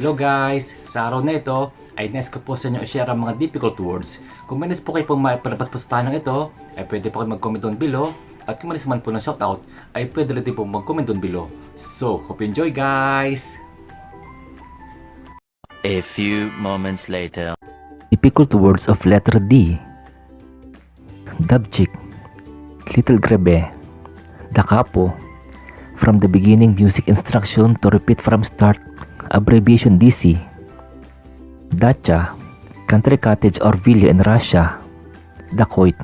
Hello guys! Sa araw na ito ay nais ko po sa inyo i-share ang mga difficult words. Kung manis po kayo pong maipalabas po sa tanong ito, ay pwede po kayo mag-comment down below. At kung manis man po ng shoutout, ay pwede rin po mag-comment down below. So, hope you enjoy guys! A few moments later. Difficult words of letter D. Dabchik, Little Grebe, Dakapo. From the beginning music instruction to repeat from start, abbreviation DC. Dacha, country cottage or villa in Russia. Dacoit,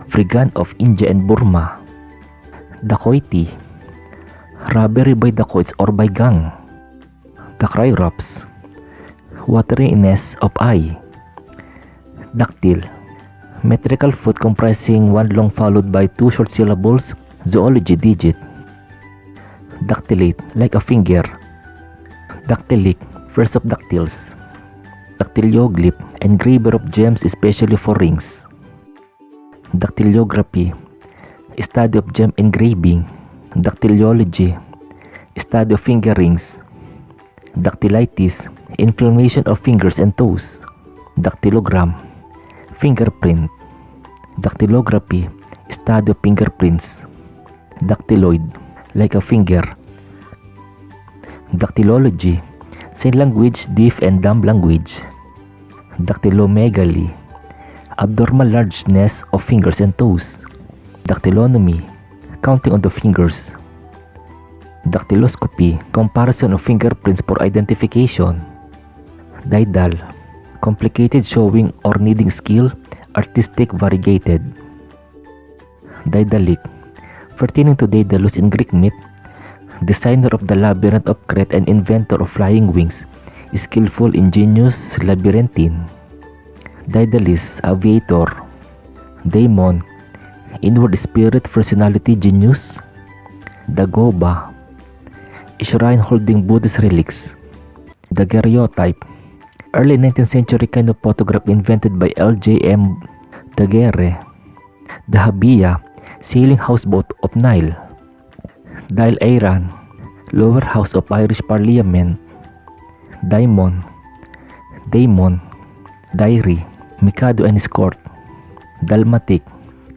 brigand of India and Burma. Dacoity, robbery by dacoits or by gang. Dacryrops, wateriness of eye. Dactyl, metrical foot comprising one long followed by two short syllables. Zoology digit. Dactylate, like a finger. Dactylic, first of dactyls. Dactyloglyph, engraver of gems especially for rings. Dactylography, study of gem engraving. Dactyliology, study of finger rings. Dactylitis, inflammation of fingers and toes. Dactylogram, fingerprint. Dactylography, study of fingerprints. Dactyloid, like a finger. Dactylology, sign language, deaf and dumb language. Dactylomegaly, abnormal largeness of fingers and toes. Dactylonomy, counting on the fingers. Dactyloscopy, comparison of fingerprints for identification. Daedal, complicated showing or needing skill, artistic, variegated. Daedalic, pertaining to Daedalus in Greek myth, designer of the labyrinth of Crete and inventor of flying wings, skillful, ingenious, labyrinthine. Daedalus, aviator. Daemon, inward spirit, personality, genius. Dagoba, shrine holding Buddhist relics. Daguerreotype, early 19th century kind of photograph invented by L.J.M. Daguerre. Dahabiya, sailing houseboat of Nile. Dail Ayran, lower house of Irish Parliament. Daimon, diary, Mikado and his court. Dalmatic,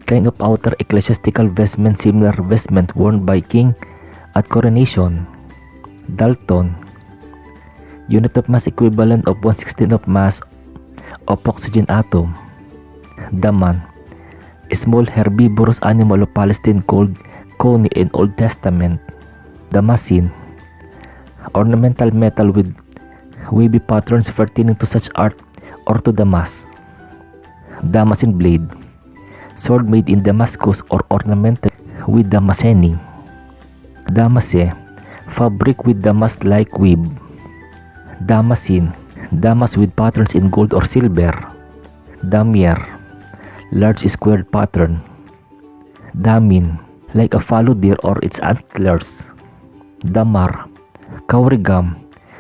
kind of outer ecclesiastical vestment similar vestment worn by king at coronation. Dalton, unit of mass equivalent of 1/16 of mass of oxygen atom. Daman, a small herbivorous animal of Palestine called coney in Old Testament. Damascene, ornamental metal with wavy patterns pertaining to such art or to Damas. Damascene blade, sword made in Damascus or ornamented with damascene. Damase, fabric with damask-like weave. Damascene, damask with patterns in gold or silver. Damier, large squared pattern. Damin, like a fallow deer or its antlers. Damar, kauri gum,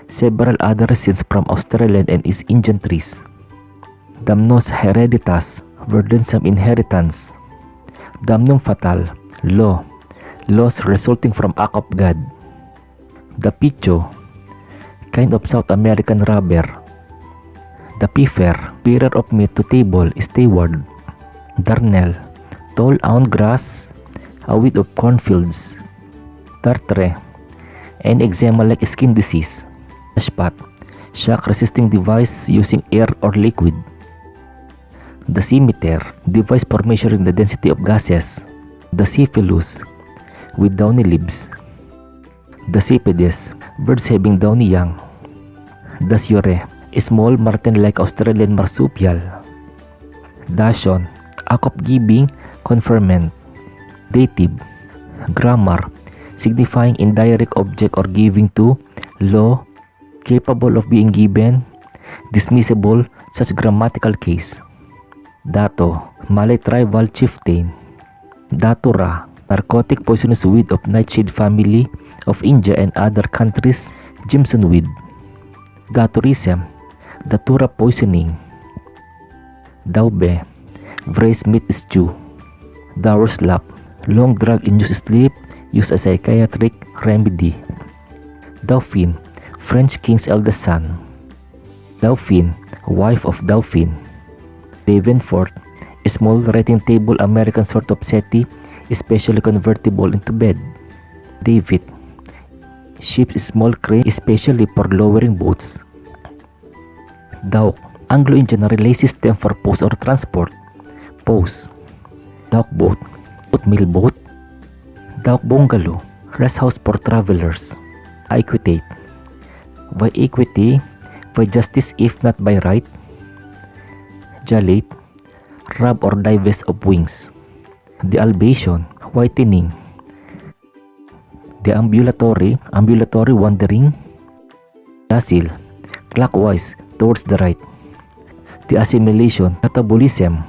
several other resins from Australian and East Indian trees. Damnos hereditas, burdensome inheritance. Damnum fatal, law, laws resulting from act of God. Dapicho, kind of South American rubber. Dapifer, bearer of meat to table, steward. Darnel, tall ound grass, a weed of cornfields. Tartre, an eczema like skin disease. Spot, shock resisting device using air or liquid. Dosimeter, device for measuring the density of gases. Dasyphilus, with downy leaves. Dasypedes, birds having downy young. Dasyure, a small marten-like Australian marsupial. Dachshund, act of giving, conferment. Dative, grammar, signifying indirect object or giving to. Law, capable of being given. Dismissible, such grammatical case. Dato, Malay tribal chieftain. Datura, narcotic poisonous weed of nightshade family of India and other countries. Jimson weed. Daturism, datura poisoning. Daube, braised meat stew. Dowerslap, long drug induced sleep used as a psychiatric remedy. Dauphin, French king's eldest son. Dauphine, wife of Dauphin. Davenport, a small writing table American sort of settee, especially convertible into bed. David, ship's small crane, especially for lowering boats. Dock, Anglo-Indian relay system for post or transport. Post. Dock boat, mail boat. Dock bungalow, rest house for travelers. Equitate, by equity, by justice if not by right. Jalate, rub or divest of wings. Dealbation, whitening. Deambulatory, ambulatory wandering. Docile, clockwise towards the right. Deassimilation, catabolism.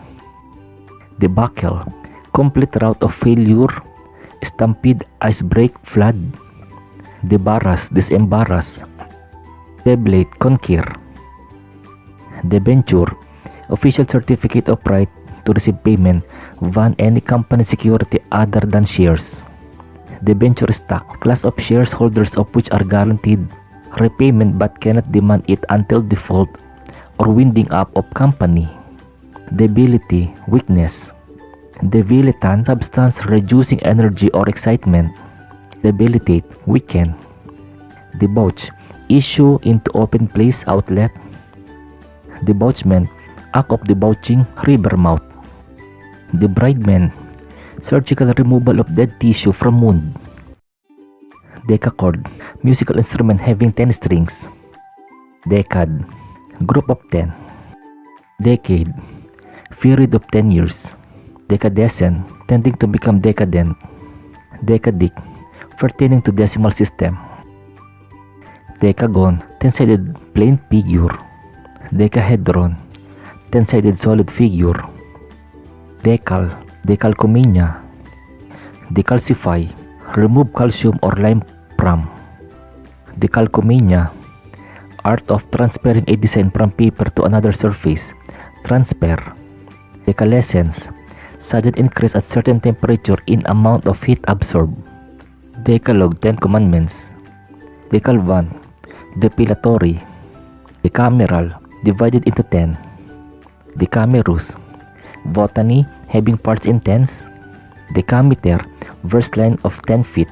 Debacle, complete route of failure. Stampede, icebreak, flood. Debarrass, disembarrass. Deblate, conquer. Debenture, official certificate of right to receive payment van any company security other than shares. Debenture stock, class of shares holders of which are guaranteed repayment but cannot demand it until default or winding up of company. Debility, weakness. Debilitant, substance reducing energy or excitement. Debilitate, weaken. Debauch, issue into open place, outlet. Debauchment, act of debauching, river mouth. Debridement, surgical removal of dead tissue from wound. Decachord, musical instrument having 10 strings. Decade, group of 10. Decade, period of 10 years. Decadescent, tending to become decadent. Decadic, pertaining to decimal system. Decagon, 10-sided plane figure. Decahedron, 10-sided solid figure. Decal, decalcomania. Decalcify, remove calcium or lime from. Decalcomania, art of transferring a design from paper to another surface. Transfer. Decalescence, sudden increase at certain temperature in amount of heat absorbed. Decalogue, 10 commandments. Decalvant, depilatory. Decameral, divided into 10. Decamerous, botany, having parts in tens. Decameter, verse line of 10 feet.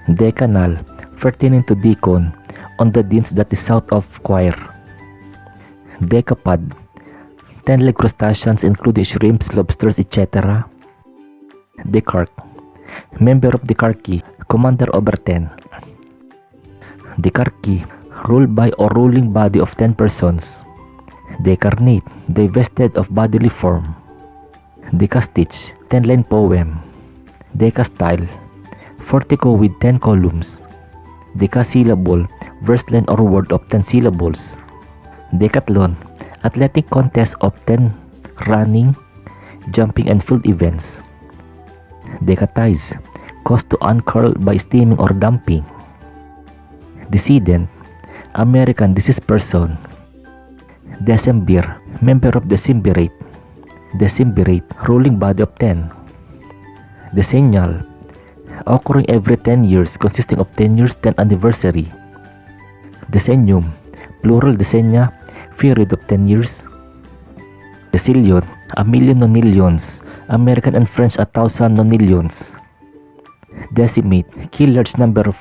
Decanal, pertaining to deacon, on the deans that is south of choir. Decapod, 10-legged crustaceans including shrimps, lobsters, etc. Decarch, member of Decarchy, commander over 10. Decarchy, ruled by or ruling body of 10 persons. Decarnate, divested of bodily form. Decastich, 10-line poem. Decastyle, fortico with 10 columns. Decasyllable, verse line or word of 10 syllables. Decathlon, athletic contest of 10 running, jumping and field events. Decatize, caused to uncurl by steaming or damping. Decedent, American deceased person. Decemvir, member of Decemvirate. Decemvirate, ruling body of 10. Decennial, occurring every 10 years, consisting of 10 years 10th anniversary. Decennium, plural decennia, period of 10 years. Decillion, a million nonillions, American and French 1,000 nonillions. Decimate, kill large number of,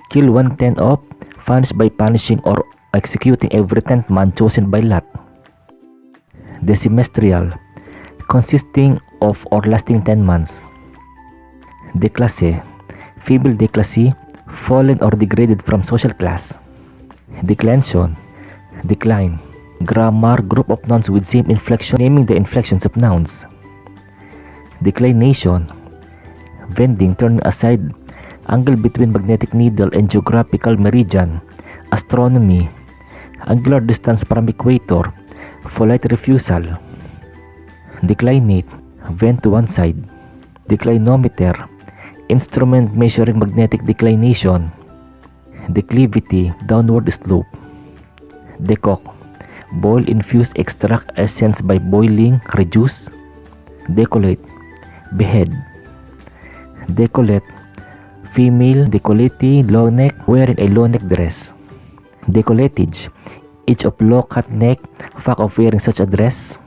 kill 1/10 of, punish by punishing or executing every 10th man chosen by lot. Decimestral, consisting of or lasting 10 months. Declasse, feeble declassee, fallen or degraded from social class. Declension, decline, grammar, group of nouns with same inflection, naming the inflections of nouns. Declination, bending, turning aside, angle between magnetic needle and geographical meridian. Astronomy, angular distance from equator, polite refusal. Declinate, bend to one side. Declinometer, instrument measuring magnetic declination. Declivity, downward slope. Decoct, boil, infuse, extract essence by boiling, reduce. Decollete, behead. Decollete, female, decollete, low neck, wearing a low neck dress. Decolletage, age of low cut neck, fact of wearing such a dress.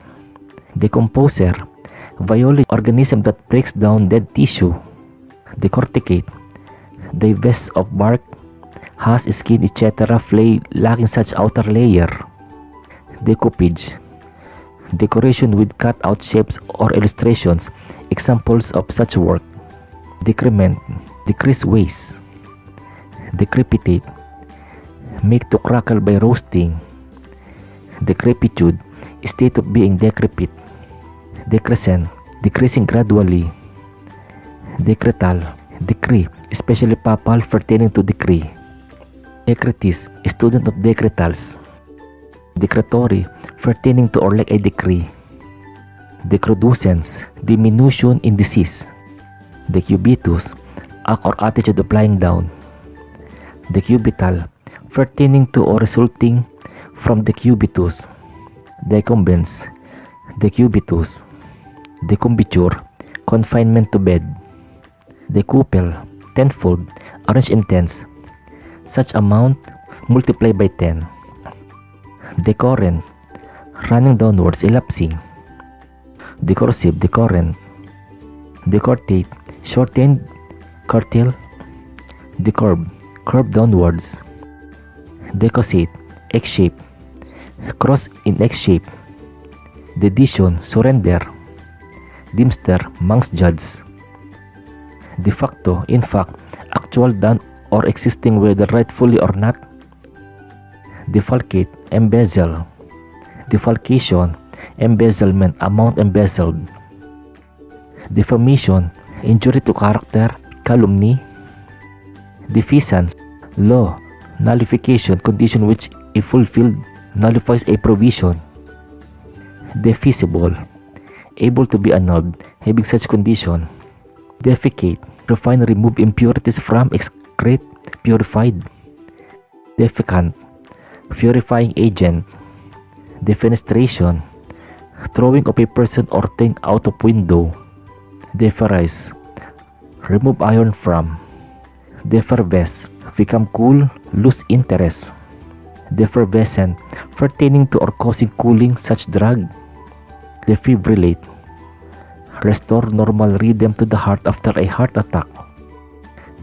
Decomposer, violate organism that breaks down dead tissue. Decorticate, divest of bark, has skin etc. flay lacking such outer layer. Decoupage, decoration with cut out shapes or illustrations, examples of such work. Decrement, decrease waste. Decrepitate, make to crackle by roasting. Decrepitude, state of being decrepit. Decrescent, decreasing gradually. Decretal, decree, especially papal pertaining to decree. Decretis, student of decretals. Decretory, pertaining to or like a decree. Decrudescence, diminution in disease. Decubitus, act or attitude of lying down. Decubital, pertaining to or resulting from decubitus. Decumbens, decubitus. Decumbiture, confinement to bed. Decuple, tenfold, arrange in tens. Such amount multiply by 10. Decurrent, running downwards, elapsing. Decursive, decurrent. Decortate, shortened, curtail. Decurb, curve downwards. Decossate, X-shape, cross in X-shape. Dedition, surrender. Dimster, monk's judge. De facto, in fact, actual done or existing whether rightfully or not. Defalcate, embezzle. Defalcation, embezzlement, amount embezzled. Defamation, injury to character, calumny. Defeasance, law, nullification, condition which if fulfilled nullifies a provision. Defeasible, able to be annulled, having such condition. Defecate, refine, remove impurities from, excrete, purified. Defecant, purifying agent. Defenestration, throwing of a person or thing out of window. Deferrise, remove iron from. Defervesce, become cool, lose interest. Defervescent, pertaining to or causing cooling such drug. Defibrillate, restore normal rhythm to the heart after a heart attack.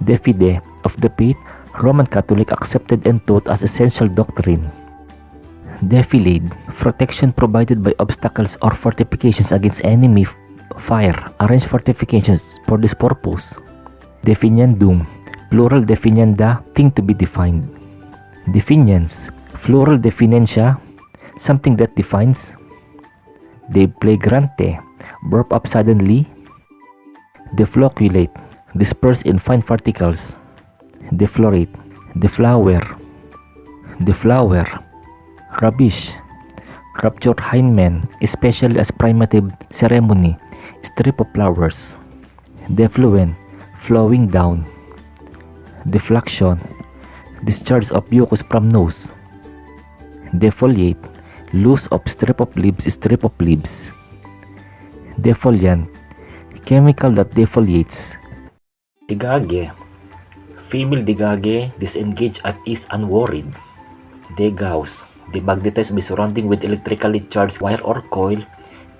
De fide, of the faith, Roman Catholic accepted and taught as essential doctrine. Defilade, protection provided by obstacles or fortifications against enemy fire. Arrange fortifications for this purpose. Definiandum, plural definianda, thing to be defined. Definiens, plural definentia, something that defines. Deflagrante, burp up suddenly. Defloculate, disperse in fine particles. Deflorate, deflower. Deflower, rubbish. Rupture hymen, especially as primitive ceremony, strip of flowers. Defluent, flowing down. Defluxion, discharge of mucus from nose. Defoliate, loose of strip of leaves, strip of leaves. Defoliant, chemical that defoliates. Digage, female digage, disengaged at ease, unworried. Degauss, demagnetized by surrounding with electrically charged wire or coil,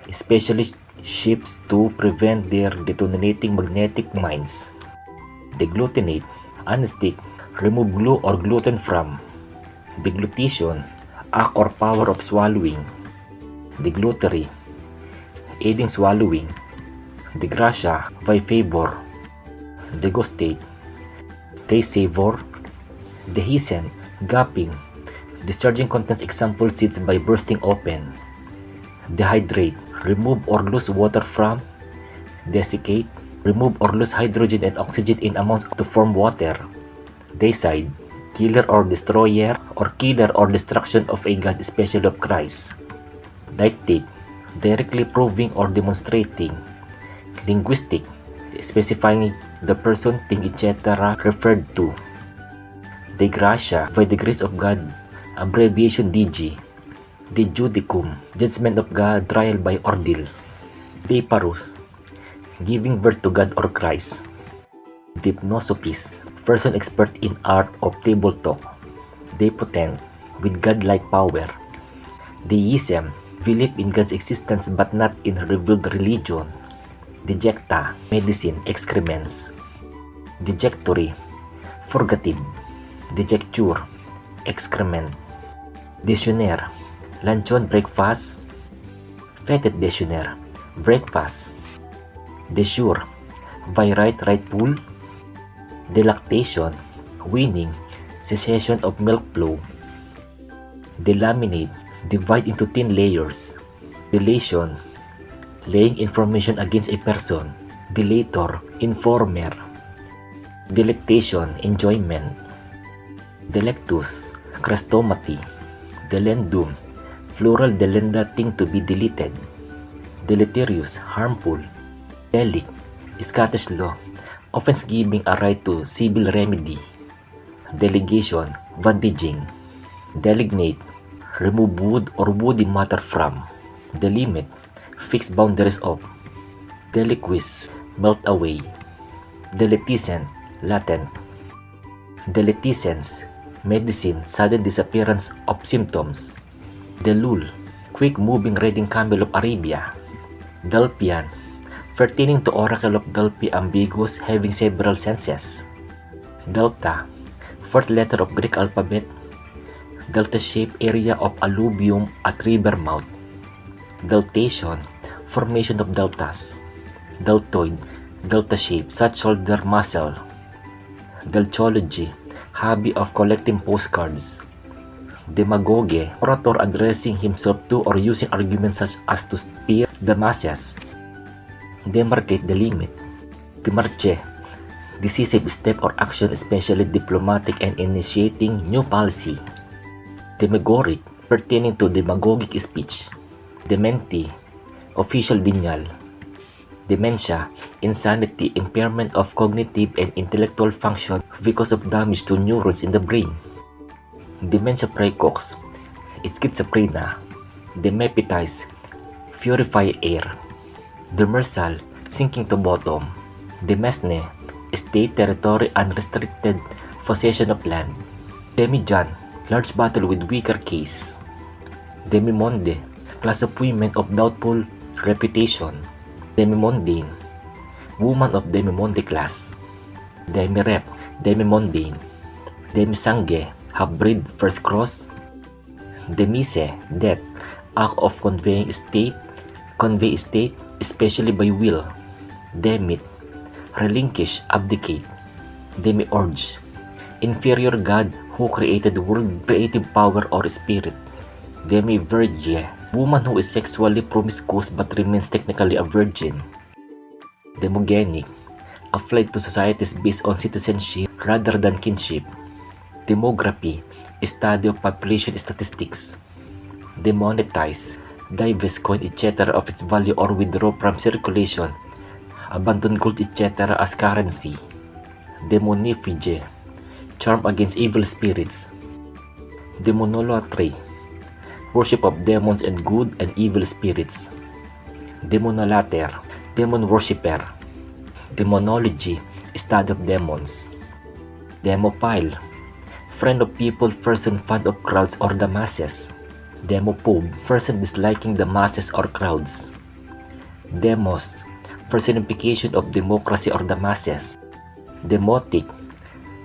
especially ships to prevent their detonating magnetic mines. Deglutinate, unstick, remove glue or gluten from. Deglutition, act or power of swallowing. Deglutary, aiding swallowing. Degracia, by favor. Degustate, taste savor. Dehiscent, gaping, discharging contents, example seeds by bursting open. Dehydrate, remove or lose water from. Desiccate, remove or lose hydrogen and oxygen in amounts to form water. Deicide, killer or destroyer, or killer or destruction of a god, especially of Christ. Dictate, directly proving or demonstrating. Linguistic, specifying the person, thing, etc. referred to. De gratia, by the grace of God, abbreviation DG. De judicum, judgment of God, trial by ordeal. De parus, giving birth to God or Christ. Dipnosophist, person expert in art of table talk. They potent, with godlike power. Deism, belief in God's existence but not in revealed religion. Dejecta, medicine, excrements. Dejectory, purgative. Dejecture, excrement. Dejeuner, luncheon, breakfast. Fête dejeuner, breakfast. Dejour, rightful. Delactation, weaning, cessation of milk flow. Delaminate, divide into thin layers. Delation, laying information against a person. Delator, informer. Delectation, enjoyment. Delectus, chrestomati. Delendum, plural delenda, thing to be deleted. Deleterious, harmful. Delict, Scottish law, offense giving a right to civil remedy. Delegation, vantaging. Delignate, remove wood or woody matter from. Delimit, fix boundaries of. Deliquis, melt away. Delectiscent, latent. Delectiscence, medicine, sudden disappearance of symptoms. Delul, quick moving reading camel of Arabia. Delpian, pertaining to oracle of Delphi, ambiguous, having several senses. Delta, fourth letter of Greek alphabet. Delta-shaped area of alluvium at river mouth. Deltation, formation of deltas. Deltoid, delta-shaped, such shoulder muscle. Delchology, hobby of collecting postcards. Demagogue, orator addressing himself to or using arguments such as to spear the masses. Demarcate, the limit. Demarche, decisive step or action, especially diplomatic and initiating new policy. Demagoric, pertaining to demagogic speech. Dementi, official denial. Dementia, insanity, impairment of cognitive and intellectual function because of damage to neurons in the brain. Dementia praecox, schizophrenia. Demepetize, purify air. Demersal, sinking to bottom. Demesne, state, territory, unrestricted possession of land. Demijan, large battle with weaker case. Demimonde, class of women of doubtful reputation. Demimondane, woman of demimonde class. Demirep, demimondane. Demisange, half-breed, first cross. Demise, death, act of convey estate, especially by will. Demit, relinquish, abdicate. Demiurge, inferior god who created the world, creative power or spirit. Demivirgie, woman who is sexually promiscuous but remains technically a virgin. Demogenic, applied to societies based on citizenship rather than kinship. Demography, study of population statistics. Demonetize, divest coin etc. of its value or withdraw from circulation, abandon gold etc. as currency. Demonifige, charm against evil spirits. Demonolatry, worship of demons and good and evil spirits. Demonolater, demon worshipper. Demonology, study of demons. Demophile, friend of people, person fond of crowds or the masses. Demophobe, person disliking the masses or crowds. Demos, personification of democracy or the masses. Demotic,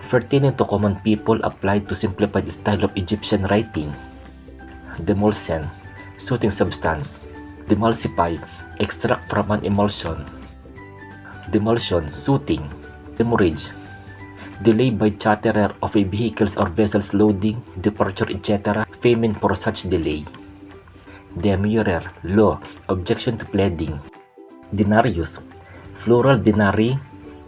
pertaining to common people, applied to simplified style of Egyptian writing. Demulsion, soothing substance. Demulsify, extract from an emulsion. Demulsion, soothing. Demurrage, delay by charterer of a vehicles or vessels loading, departure etc. Payment for such delay. Demurrer, law, objection to pleading. Denarius, plural denari,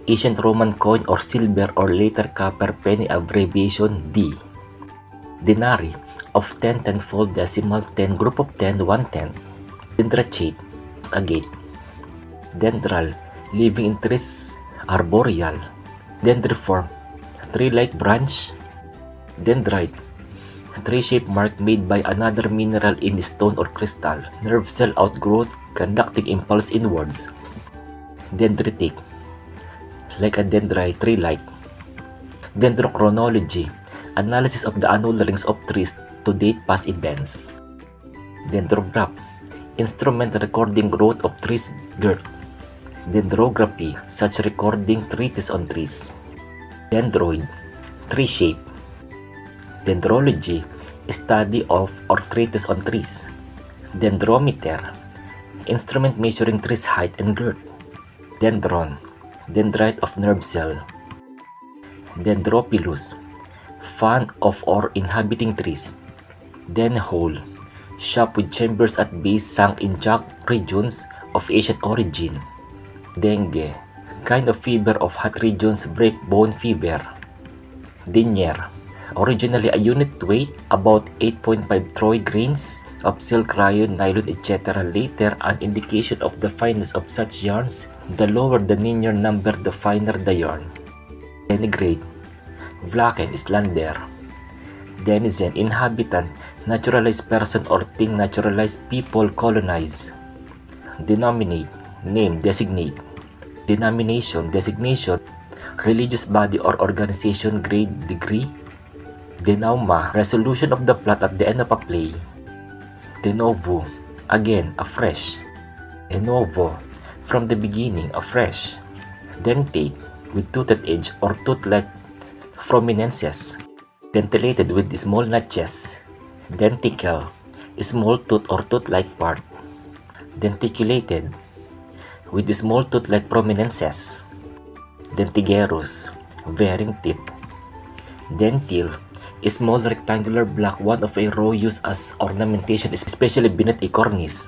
ancient Roman coin or silver or later copper penny, abbreviation D. Denari, of 10, tenfold, decimal, 10, group of 10, 1/10. Dendrachate, agate. Dendral, living in trees, arboreal. Dendriform, tree-like branch. Dendrite, tree-shaped mark made by another mineral in stone or crystal. Nerve cell outgrowth, conducting impulse inwards. Dendritic, like a dendrite, tree-like. Dendrochronology, analysis of the annual rings of trees to date past events. Dendrograph, instrument recording growth of trees girth. Dendrography, such recording treatise on trees. Dendroid, tree shape. Dendrology, study of or treatise on trees. Dendrometer, instrument measuring trees height and girth. Dendron, dendrite of nerve cell. Dendropilus, fan of or inhabiting trees. Denhole, shaft with chambers at base sunk in jagged regions of ancient origin. Dengue, kind of fever of hot regions, break bone fever. Denier, originally a unit weight about 8.5 troy grains of silk, rayon, nylon, etc. Later, an indication of the fineness of such yarns. The lower the denier number, the finer the yarn. Denigrate, blacken, slender. Denizen, inhabitant, naturalized person or thing, naturalized people, colonize. Denominate, name, designate. Denomination, designation, religious body or organization, grade, degree. Denouement, resolution of the plot at the end of a play. De novo, again, afresh. De novo, from the beginning, afresh. Dentate, with toothed edge or tooth-like prominences. Dentillated with small notches. Denticle, small tooth or tooth-like part. Denticulated, with small tooth-like prominences. Dentigerous, bearing teeth. Dentil, a small rectangular block, one of a row used as ornamentation, especially beneath a cornice.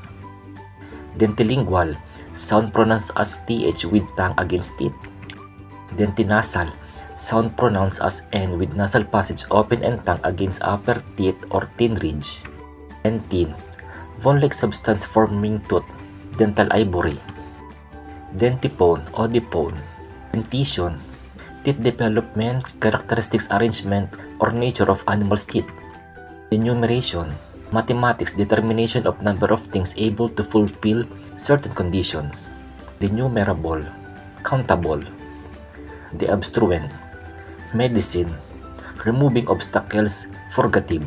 Dentilingual, sound pronounced as th with tongue against teeth. Dentinasal, sound pronounced as n with nasal passage open and tongue against upper teeth or thin ridge. Dentin, bone-like substance forming tooth. Dental ivory. Dentipone, odipone. Dentition, teeth development, characteristics, arrangement, or nature of animals' teeth. Enumeration, mathematics, determination of number of things able to fulfill certain conditions. Denumerable, countable. Deobstruent, medicine, removing obstacles, purgative.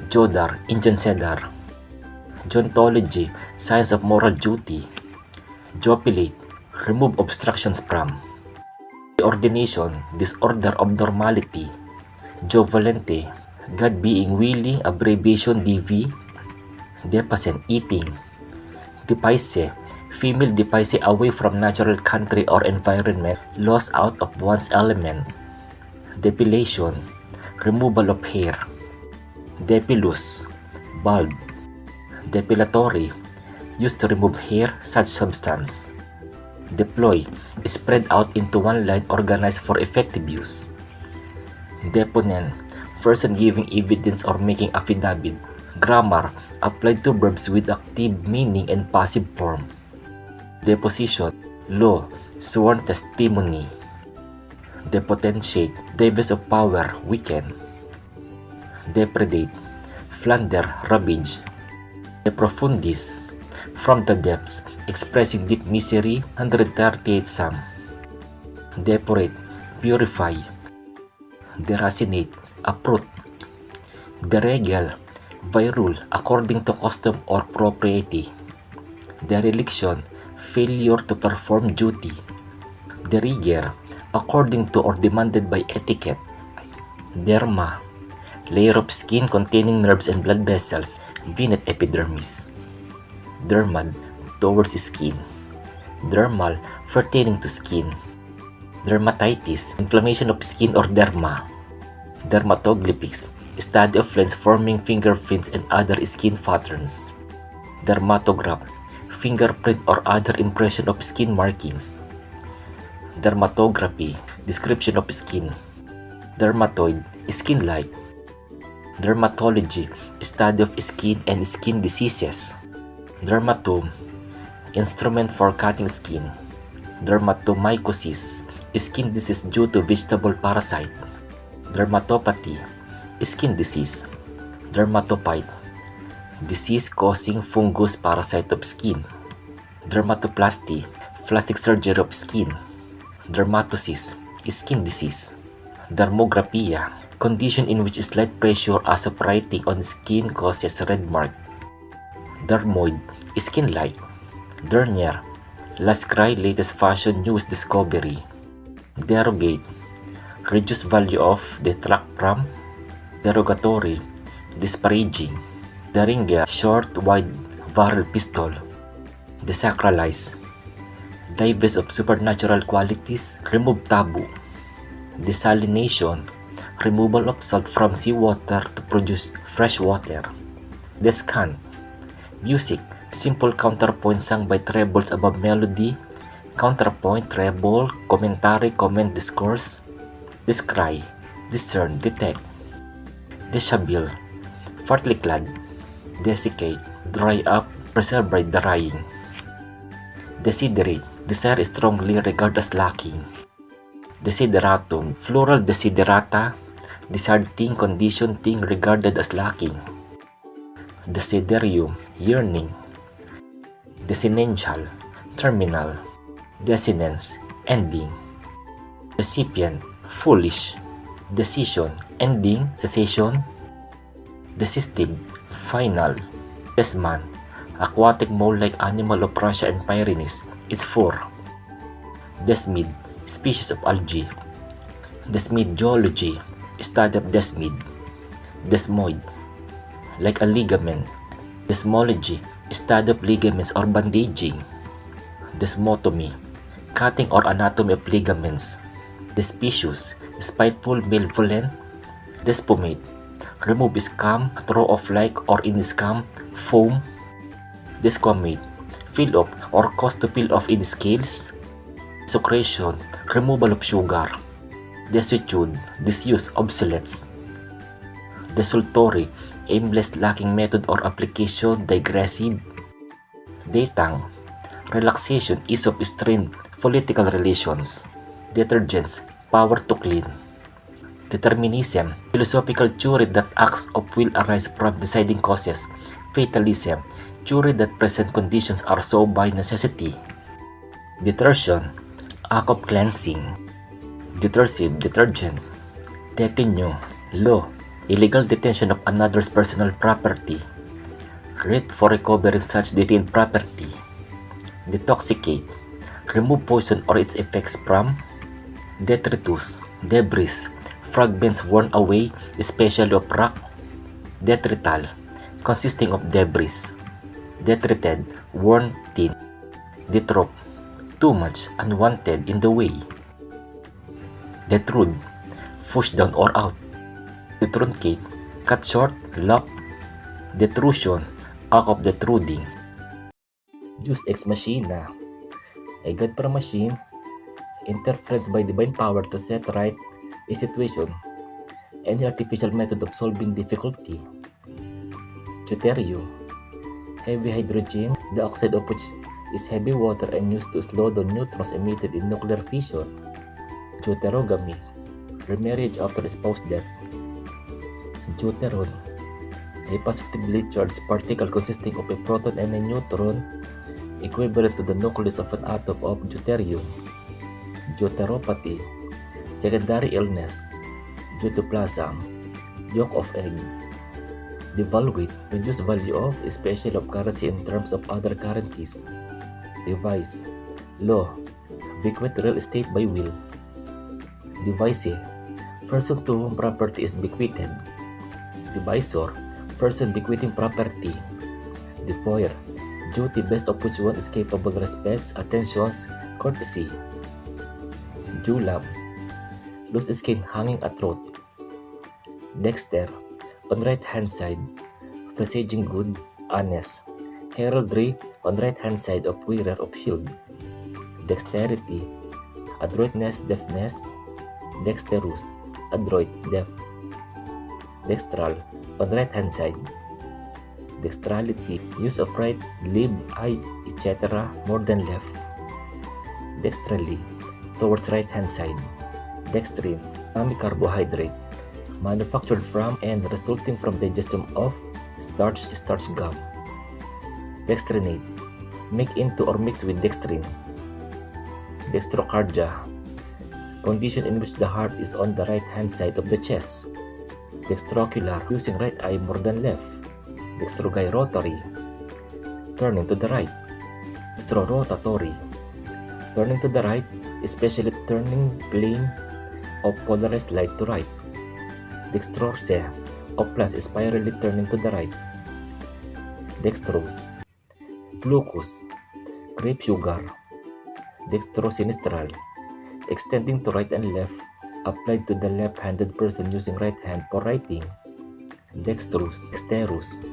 Jodar, Indian cedar. Geontology, science of moral duty. Jopilate, remove obstructions from. Ordination, disorder of normality. Jovalente, God being willing, abbreviation DV. Depacent, eating. Depaise, female depaise away from natural country or environment, lost out of one's element. Depilation, removal of hair. Depilus, bald. Depilatory, used to remove hair, such substance. Deploy, spread out into one line, organized for effective use. Deponent, person giving evidence or making affidavit. Grammar, applied to verbs with active meaning and passive form. Deposition, law, sworn testimony. Depotentiate, divest of power, weaken. Depredate, plunder, ravage. Deprofundis, from the depths, expressing deep misery, 138 Psalm. Depurate, purify. Deracinate, uproot. Deregel, by rule, according to custom or propriety. Dereliction, failure to perform duty. Derigere, according to or demanded by etiquette. Derma, layer of skin containing nerves and blood vessels, beneath epidermis. Dermad, towards skin. Dermal, pertaining to skin. Dermatitis, inflammation of skin or derma. Dermatoglyphics, study of lens forming fingerprints and other skin patterns. Dermatograph, fingerprint or other impression of skin markings. Dermatography, description of skin. Dermatoid, skin-like. Dermatology, study of skin and skin diseases. Dermatome, instrument for cutting skin. Dermatomycosis, skin disease due to vegetable parasite. Dermatopathy, skin disease. Dermatophyte, disease causing fungus parasite of skin. Dermatoplasty, plastic surgery of skin. Dermatosis, skin disease. Dermographia, condition in which slight pressure as of writing on skin causes red mark. Dermoid, skin light. Dernier, last cry, latest fashion newest discovery. Derogate, reduce value of, detract from. Derogatory, disparaging. Deringer, short, wide, barrel pistol. Desacralize, divest of supernatural qualities, remove taboo. Desalination, removal of salt from seawater to produce fresh water. Descant, music, simple counterpoint sung by trebles above melody, counterpoint, treble, commentary, comment, discourse. Descry, discern, detect. Deshabille, partly clad. Desiccate, dry up, preserve by drying. Desiderate, desire strongly, regard as lacking. Desideratum, plural desiderata, desired thing, condition thing regarded as lacking. Desiderium, yearning. Desinential, terminal. Desinence, ending. Decipient, foolish. Decision, ending, cessation. Desistive, final. Desman, aquatic mole-like animal of Russia and Pyrenees. It's 4. Desmid, species of algae. Desmidology, study of desmid. Desmoid, like a ligament. Desmology, study of ligaments or bandaging. Desmotomy, cutting or anatomy of ligaments. Despicious, spiteful, malevolent. Despomate, remove scum, throw off like or in scum, foam. Desquamate, fill up or cause to peel off in scales. Desecration, removal of sugar. Desuetude, disuse, obsolete. Desultory, aimless, lacking method or application, digressive. Detang, relaxation, ease of strained political relations. Detergents, power to clean. Determinism, philosophical theory that acts of will arise from deciding causes. Fatalism, theory that present conditions are so by necessity. Detersion, act of cleansing. Detersive, detergent. Detenue, law, illegal detention of another's personal property. Writ for recovering such detained property. Detoxicate, remove poison or its effects from. Detritus, debris, fragments worn away, especially of rock. Detrital, consisting of debris. Detrited, worn thin. Detrope, too much, unwanted, in the way. Detrude, push down or out. Detruncate, cut short, lock. Detrusion, act of detruding. Deus ex machina, a God from machine, interference by divine power to set right a situation, any artificial method of solving difficulty. Deuterium, heavy hydrogen, the oxide of which is heavy water and used to slow down neutrons emitted in nuclear fission. Deuterogamy, remarriage after a spouse death. Deuteron, a positively charged particle consisting of a proton and a neutron, equivalent to the nucleus of an atom of deuterium. Deuteropathy, secondary illness. Deutoplasm, yolk of egg. Devaluate, reduced value of, especially of currency in terms of other currencies. Devise, law, bequeath real estate by will. Devise, person to whom property is bequeathed. Devisor, person bequeathing property. Defoyer, duty best of which one is capable respects, attentions, courtesy. Julab, loose skin hanging at throat. Dexter, on right hand side, presaging good, honest. Heraldry, on right hand side of wearer of shield. Dexterity, adroitness, deftness. Dexterous, adroit, deft. Dextral, on right hand side. Dextrality, use of right, lib, eye, etc. more than left. Dextrally, towards right hand side. Dextrin, carbohydrate, manufactured from and resulting from digestion of starch gum. Dextrinate, make into or mix with dextrin. Dextrocardia, condition in which the heart is on the right hand side of the chest. Dextrocular, using right eye more than left. Dextrogyrotatory, turning to the right. Dextrorotatory, turning to the right, especially turning plane of polarized light to right. Dextrorse, oplas spirally turning to the right. Dextrose, glucose, grape sugar. Dextrosinistral, extending to right and left, applied to the left-handed person using right hand for writing. Dextrose, dexterous,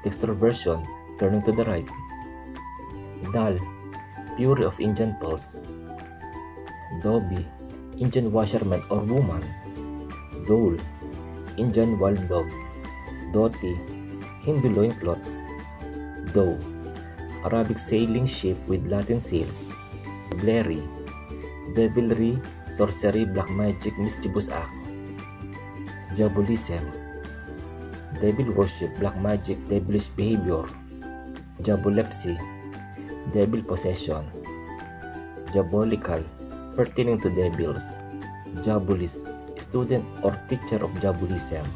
dextroversion, turning to the right. Dal, puree of Indian pulse. Dobi, Indian washerman or woman. Dole, Indian wild dog. Doti, Hindu loincloth. Doe, Arabic sailing ship with Latin sails. Blairy, devilry, sorcery, black magic, mischievous act. Diabolism, devil worship, black magic, devilish behavior. Diabolepsy, devil possession. Diabolical, pertaining to devils. Diabolist, student or teacher of diabolism.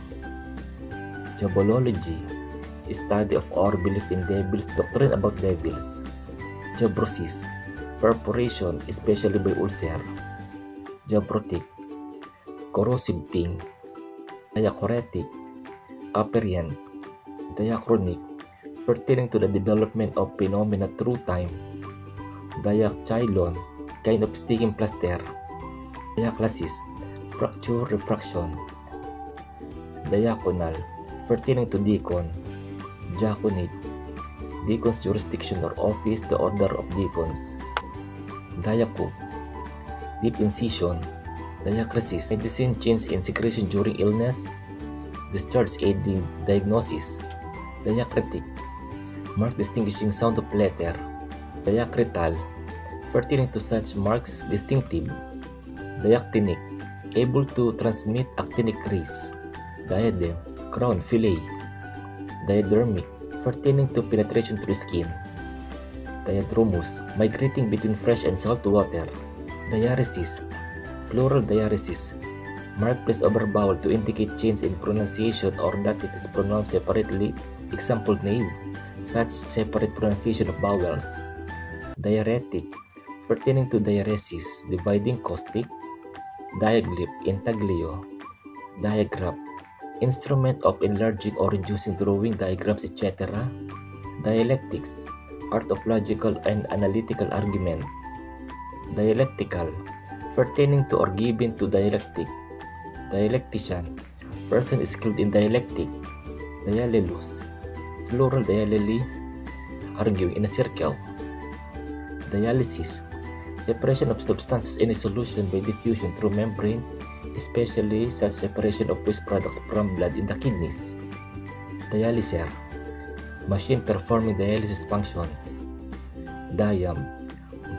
Diabolology, study of or belief in devils, doctrine about devils. Diabrosis, perforation, especially by ulcer. Diabrotic, corrosive thing. Diachoretic, aperient. Diachronic, pertaining to the development of phenomena through time. Diachylon, kind of sticking plaster. Diaclasis, fracture refraction. Diaconal, pertaining to deacon. Diaconate, deacon's jurisdiction or office, the order of deacons. Diacope, deep incision. Diacresis, medicine change in secretion during illness. Discharge aiding diagnosis. Diacritic, mark distinguishing sound of letter. Diacrital, pertaining to such marks distinctive. Diactinic, able to transmit actinic rays. Diadem, crown, fillet. Diadermic, pertaining to penetration through skin. Diadromous, migrating between fresh and salt water. Diaresis, plural diaresis, mark place over vowel to indicate change in pronunciation or that it is pronounced separately. Example naive, such separate pronunciation of vowels. Diaretic, pertaining to diaresis, dividing caustic. Diaglyph, intaglio. Diagraph, instrument of enlarging or reducing, drawing diagrams, etc. Dialectics, art of logical and analytical argument. Dialectical, pertaining to or given to dialectic. Dialectician, person skilled in dialectic. Diallelus, plural diallely, arguing in a circle. Dialysis, separation of substances in a solution by diffusion through membrane, especially such separation of waste products from blood in the kidneys. Dialyser, machine performing dialysis function. Diam,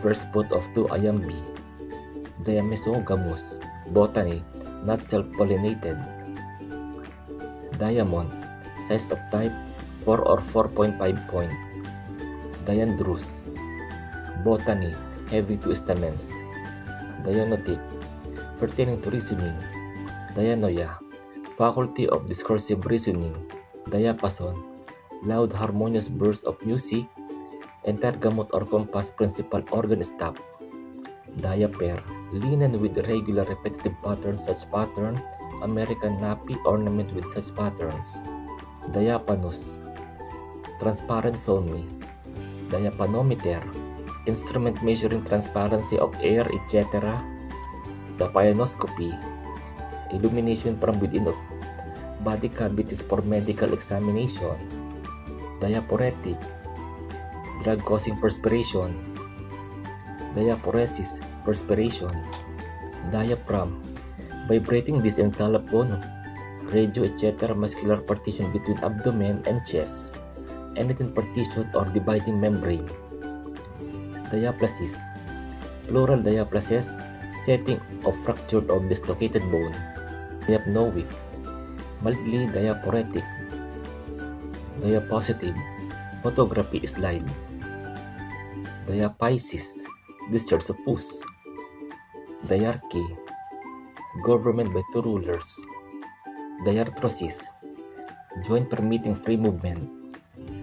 first put of two iambi. Diamesogamous, botany, not self-pollinated. Diamond, size of type 4 or 4.5 point. Diandrous, botany, having two stamens. Dianotic, pertaining to reasoning. Dianoia, faculty of discursive reasoning. Diapason, loud harmonious bursts of music. Entergamut or compass, principal organ stop. Diaper, linen with regular repetitive patterns, such pattern. American nappy, ornament with such patterns. Diaphanous, transparent filmy. Diaphanometer, instrument measuring transparency of air, etc. Diaphanoscopy, illumination from within of body cavities for medical examination. Diaphoretic, drug causing perspiration. Diaphoresis, perspiration. Diaphragm, vibrating disc in telephone, radio, etc. muscular partition between abdomen and chest. Anything partition or dividing membrane. Diaplasis, plural diaplasis, setting of fractured or dislocated bone. Diapnoic, mildly diaphoretic. Diapositive, photography slide. Diaphysis, discharge of pus. Diarchy, government by two rulers. Diarthrosis, joint permitting free movement.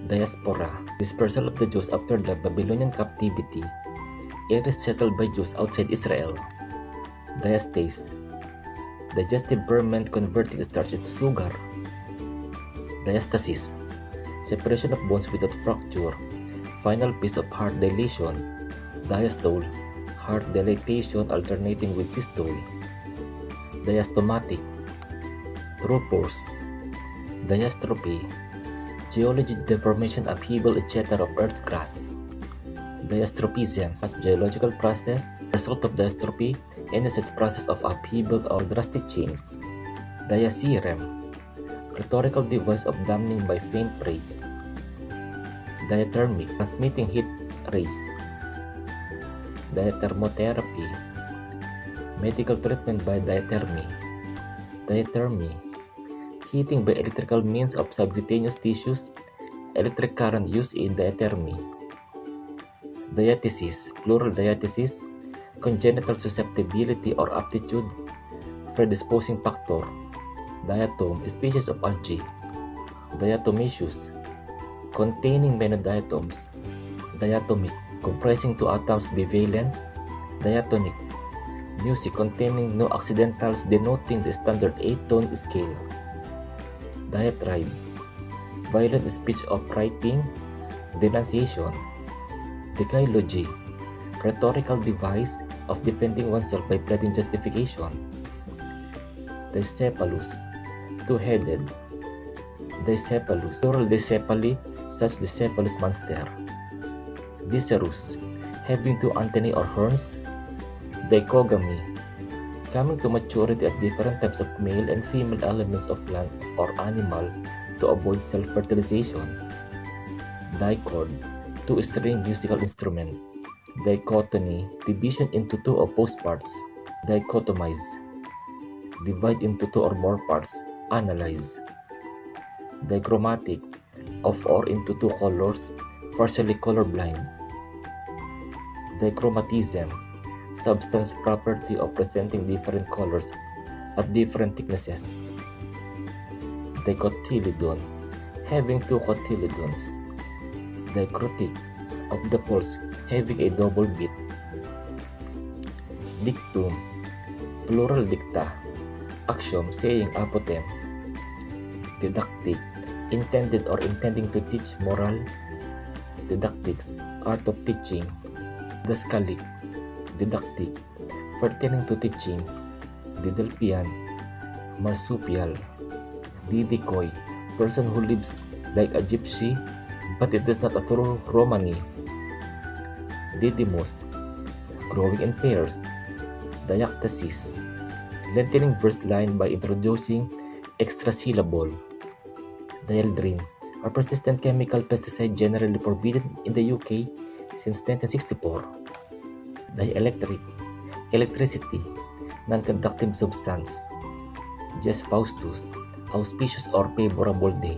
Diaspora, dispersal of the Jews after the Babylonian captivity. Areas settled by Jews outside Israel. Diastase, digestive ferment converting starch into sugar. Diastasis, separation of bones without fracture. Final piece of heart dilation. Diastole, heart dilatation alternating with systole. Diastomatic, through pores. Diastrophy, geology, deformation, upheaval, etc. of Earth's crust. Diastropism, as geological process, result of diastrophy, any such process of upheaval or drastic change. Diaserum, rhetorical device of damning by faint praise. Diathermic, transmitting heat rays. Diathermotherapy, medical treatment by diathermy. Diathermy, heating by electrical means of subcutaneous tissues, electric current used in diathermy. Diathesis, plural diathesis, congenital susceptibility or aptitude, predisposing factor. Diatom, species of algae. Diatomaceous, containing many diatoms. Diatomic, comprising two atoms bivalent. Diatonic, music containing no accidentals denoting the standard 8-tone scale. Diatribe, violent speech of writing, denunciation. Dichology, rhetorical device of defending oneself by pleading justification. Dicephalus, two-headed. Dicephalus, plural dicephali, such Dicephalus monster. Dicerus, having two antennae or horns. Dichogamy, coming to maturity at different types of male and female elements of plant or animal to avoid self-fertilization. Dichord, two-string musical instrument. Dichotomy, division into two opposed parts. Dichotomize, divide into two or more parts. Analyze. Dichromatic, of or into two colors, partially colorblind. Dichromatism, substance property of presenting different colors at different thicknesses. Dicotyledon, having two cotyledons. Dichrotic, of the pulse, having a double beat. Dictum, plural dicta, axiom saying apothegm. Didactic, intended or intending to teach moral. Didactics, art of teaching. Didascalic, didactic, pertaining to teaching. Didalpian, marsupial. Didicoy, person who lives like a gypsy but it is not a true Romani. Didymos, growing in pairs. Diactasis, lengthening verse line by introducing extra syllable. Dieldrin, a persistent chemical pesticide generally forbidden in the UK since 1964. Dielectric, electricity, non-conductive substance. Jess Faustus, auspicious or favorable day.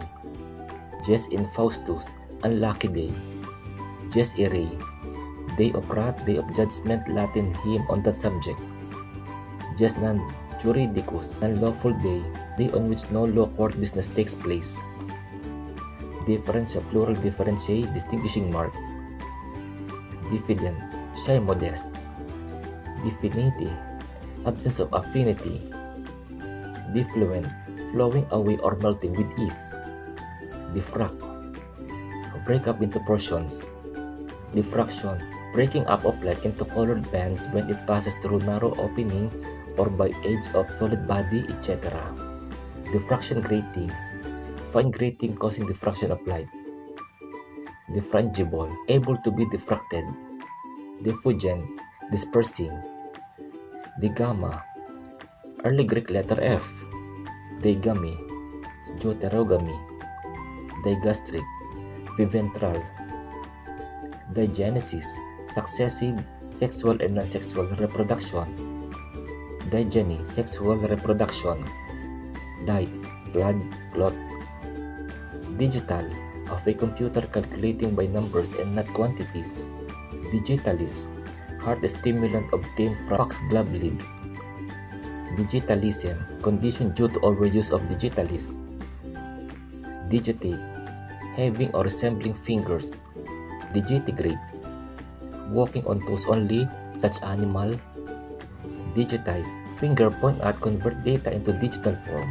Jess Infaustus, unlucky day. Jess Irae, day of wrath, day of judgment, Latin hymn on that subject. Jess Non Juridicus, unlawful day, day on which no law court business takes place. Differential, plural differentiate, distinguishing mark. Diffident, shy, modest. Diffinity, absence of affinity. Diffluent, flowing away or melting with ease. Diffract, break up into portions. Diffraction, breaking up of light into colored bands when it passes through narrow opening or by edge of solid body, etc. Diffraction grating, fine grating causing diffraction of light. Diffrangible, able to be diffracted. Diffugent, dispersing. Digamma, early Greek letter F. Digamy, deuterogamy. Digastric, biventral. Digenesis, successive sexual and non-sexual reproduction. Digeny, sexual reproduction. Dite, blood clot. Digital, of a computer calculating by numbers and not quantities. Digitalis, heart stimulant obtained from foxglove leaves. Digitalism, condition due to overuse of digitalis. Digitate, having or resembling fingers. Digitigrade, walking on toes only, such animal. Digitize, finger point at convert data into digital form.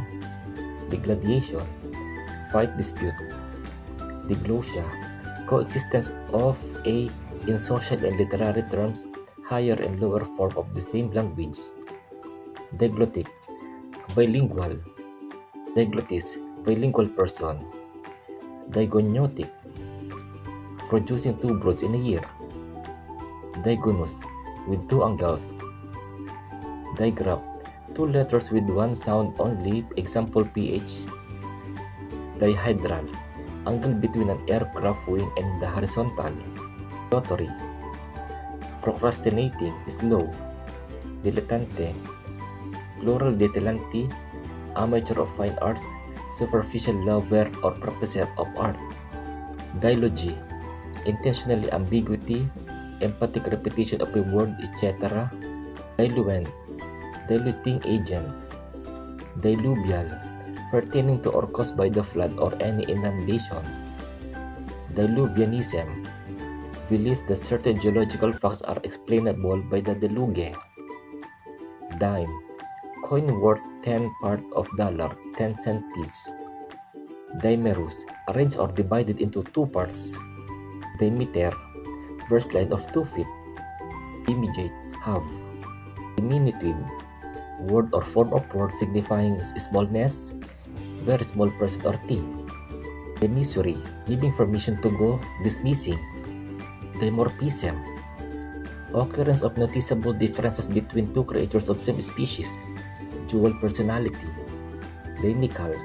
Degladiation, fight dispute. Diglosia, coexistence of a, in social and literary terms, higher and lower form of the same language. Diglottic, bilingual. Diglottis, bilingual person. Digoniotic, producing two broods in a year. Digonous, with two angles. Digraph, two letters with one sound only, example PH. Dihedral, angle between an aircraft wing and the horizontal. Dilatory, procrastinating, slow. Dilettante, plural dilettanti, amateur of fine arts, superficial lover or practitioner of art. Dilogy, intentionally ambiguity, emphatic repetition of a word, etc. Diluent, diluting agent. Diluvial, pertaining to or caused by the flood or any inundation. Diluvianism, belief that certain geological facts are explainable by the deluge. Dime, coin worth 10 part of dollar, 10-cent piece. Dimerus, arranged or divided into two parts. Dimeter, verse line of 2 feet. Diminutive, half. Diminutive, word or form of word signifying smallness, very small person or thing. Demissory, giving permission to go, dismissing. Dimorphism, occurrence of noticeable differences between two creatures of same species, dual personality. Dinical,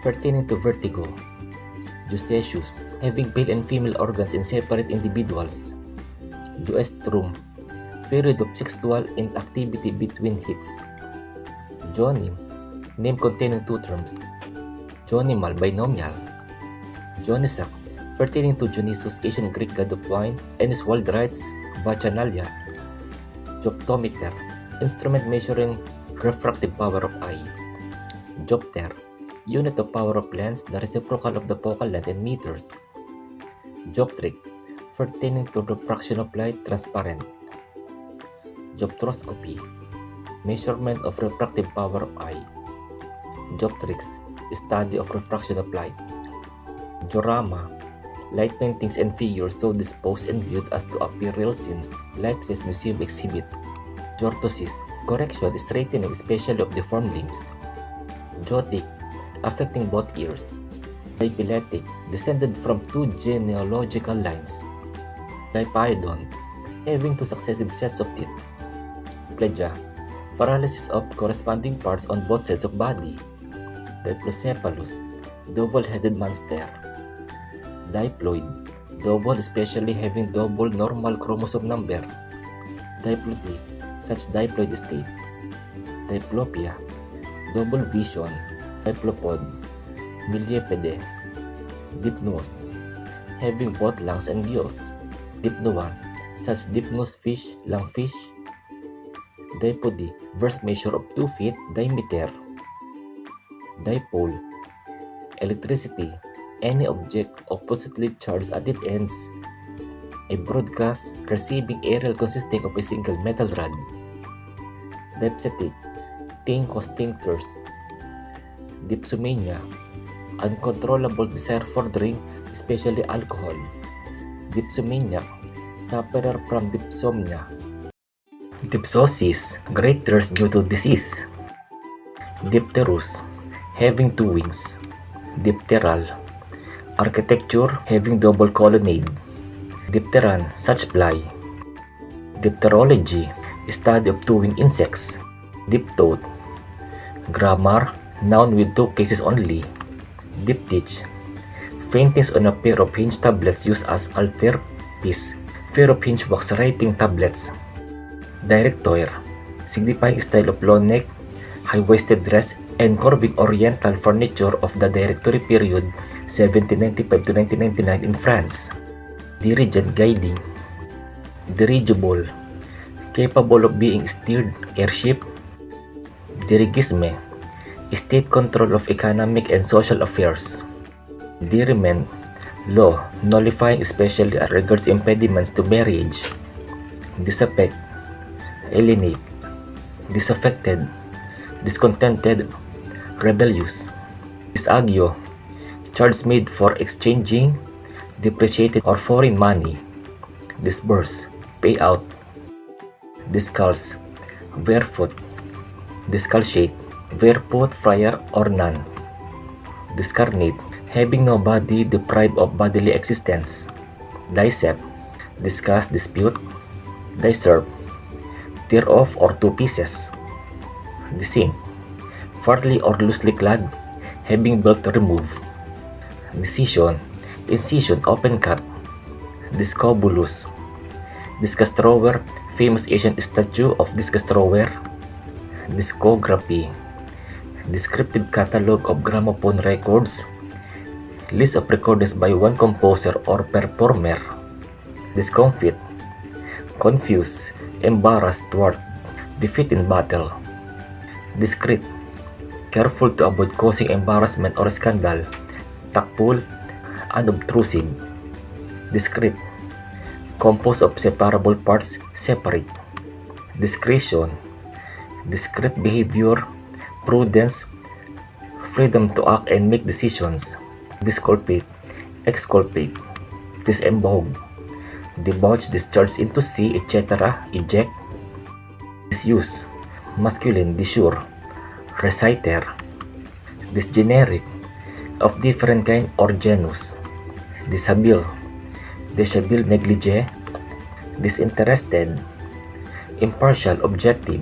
pertaining to vertigo. Justaceous, having male and female organs in separate individuals. Duestrum, period of sexual inactivity between hits. Jonym, name containing two terms. Jonimal, binomial. Dionysiac, pertaining to Dionysus, ancient Greek god of wine, and his world rites, Bacchanalia. Dioptometer, instrument measuring refractive power of eye. Diopter, unit of power of lens, the reciprocal of the focal length in meters. Dioptric, pertaining to refraction of light, transparent. Dioptroscopy, measurement of refractive power of eye. Dioptrics, study of refraction of light. Diorama, light paintings and figures so disposed and viewed as to appear real scenes, Leipzig Museum exhibit. Diortosis, correction, straightening especially of deformed limbs. Jotic, affecting both ears. Diphyletic, descended from two genealogical lines. Dipaedon, having two successive sets of teeth. Plegia, paralysis of corresponding parts on both sides of body. Diplocephalus, double-headed monster. Diploid, double especially having double normal chromosome number. Diplopy, such diploid state. Diplopia, double vision. Diplopod, Millepede. Dipnous, having both lungs and gills. Dipnoan, such dipnous fish, lungfish. Dipody, verse measure of 2 feet, diameter. Dipole, electricity, any object oppositely charged at its ends. A broadcast receiving aerial consisting of a single metal rod. Dipsetic, tinctors. Dipsomania, uncontrollable desire for drink, especially alcohol. Dipsomaniac, sufferer from dipsomnia. Dipsosis, great thirst due to disease. Dipterus, having two wings. Dipteral, architecture having double colonnade. Dipteran, such fly. Dipterology, study of two-winged insects. Diptote, grammar, noun with two cases only. Diptych, faintness on a pair of hinge tablets used as altarpiece. Pair of hinge wax writing tablets. Directoire, signifying style of low neck, high-waisted dress, and curving oriental furniture of the Directory period 1795 to 1999 in France. Dirigent, guiding. Dirigible, capable of being steered, airship. Dirigisme, state control of economic and social affairs. Diriment, law nullifying especially as regards impediments to marriage. Disaffect, alienate, disaffected, discontented, rebellious. Disagio, charge made for exchanging depreciated or foreign money. Disburse, pay out. Discalce, barefoot. Discalciate, barefoot, friar or nun. Discarnate, having no body deprived of bodily existence. Dissect, discuss, dispute. Disturb, tear off or two pieces. Descent, partly or loosely clad, having belt to remove. Decision, incision, open cut. Discobulus, discastrower, famous Asian statue of discastrower. Discography, descriptive catalog of gramophone records. List of recordings by one composer or performer. Discomfit, confuse, embarrass, thwart, defeat in battle. Discreet, careful to avoid causing embarrassment or scandal. Tactful, unobtrusive. Discrete, composed of separable parts, separate. Discretion, discreet behavior, prudence, freedom to act and make decisions. Disculpate, exculpate, disembowel, debauch, discharge into sea, etc., eject. Disuse, masculine, disure, reciter. Disgeneric, of different kind or genus. Dishabille, dishabille, negligee. Disinterested, impartial, objective.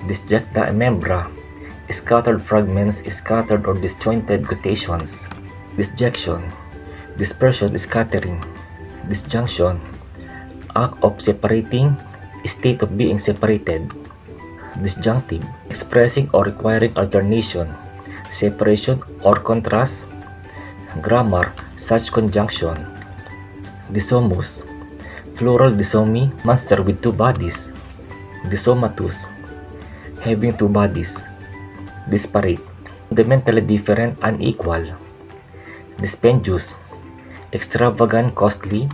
Disjecta membra, scattered fragments, scattered or disjointed quotations. Disjection, dispersion, scattering. Disjunction, act of separating, state of being separated. Disjunctive, expressing or requiring alternation, separation or contrast. Grammar, such conjunction. Disomus, plural disomy, monster with two bodies. Disomatus, having two bodies. Disparate, fundamentally different, unequal. Dispendious, extravagant, costly.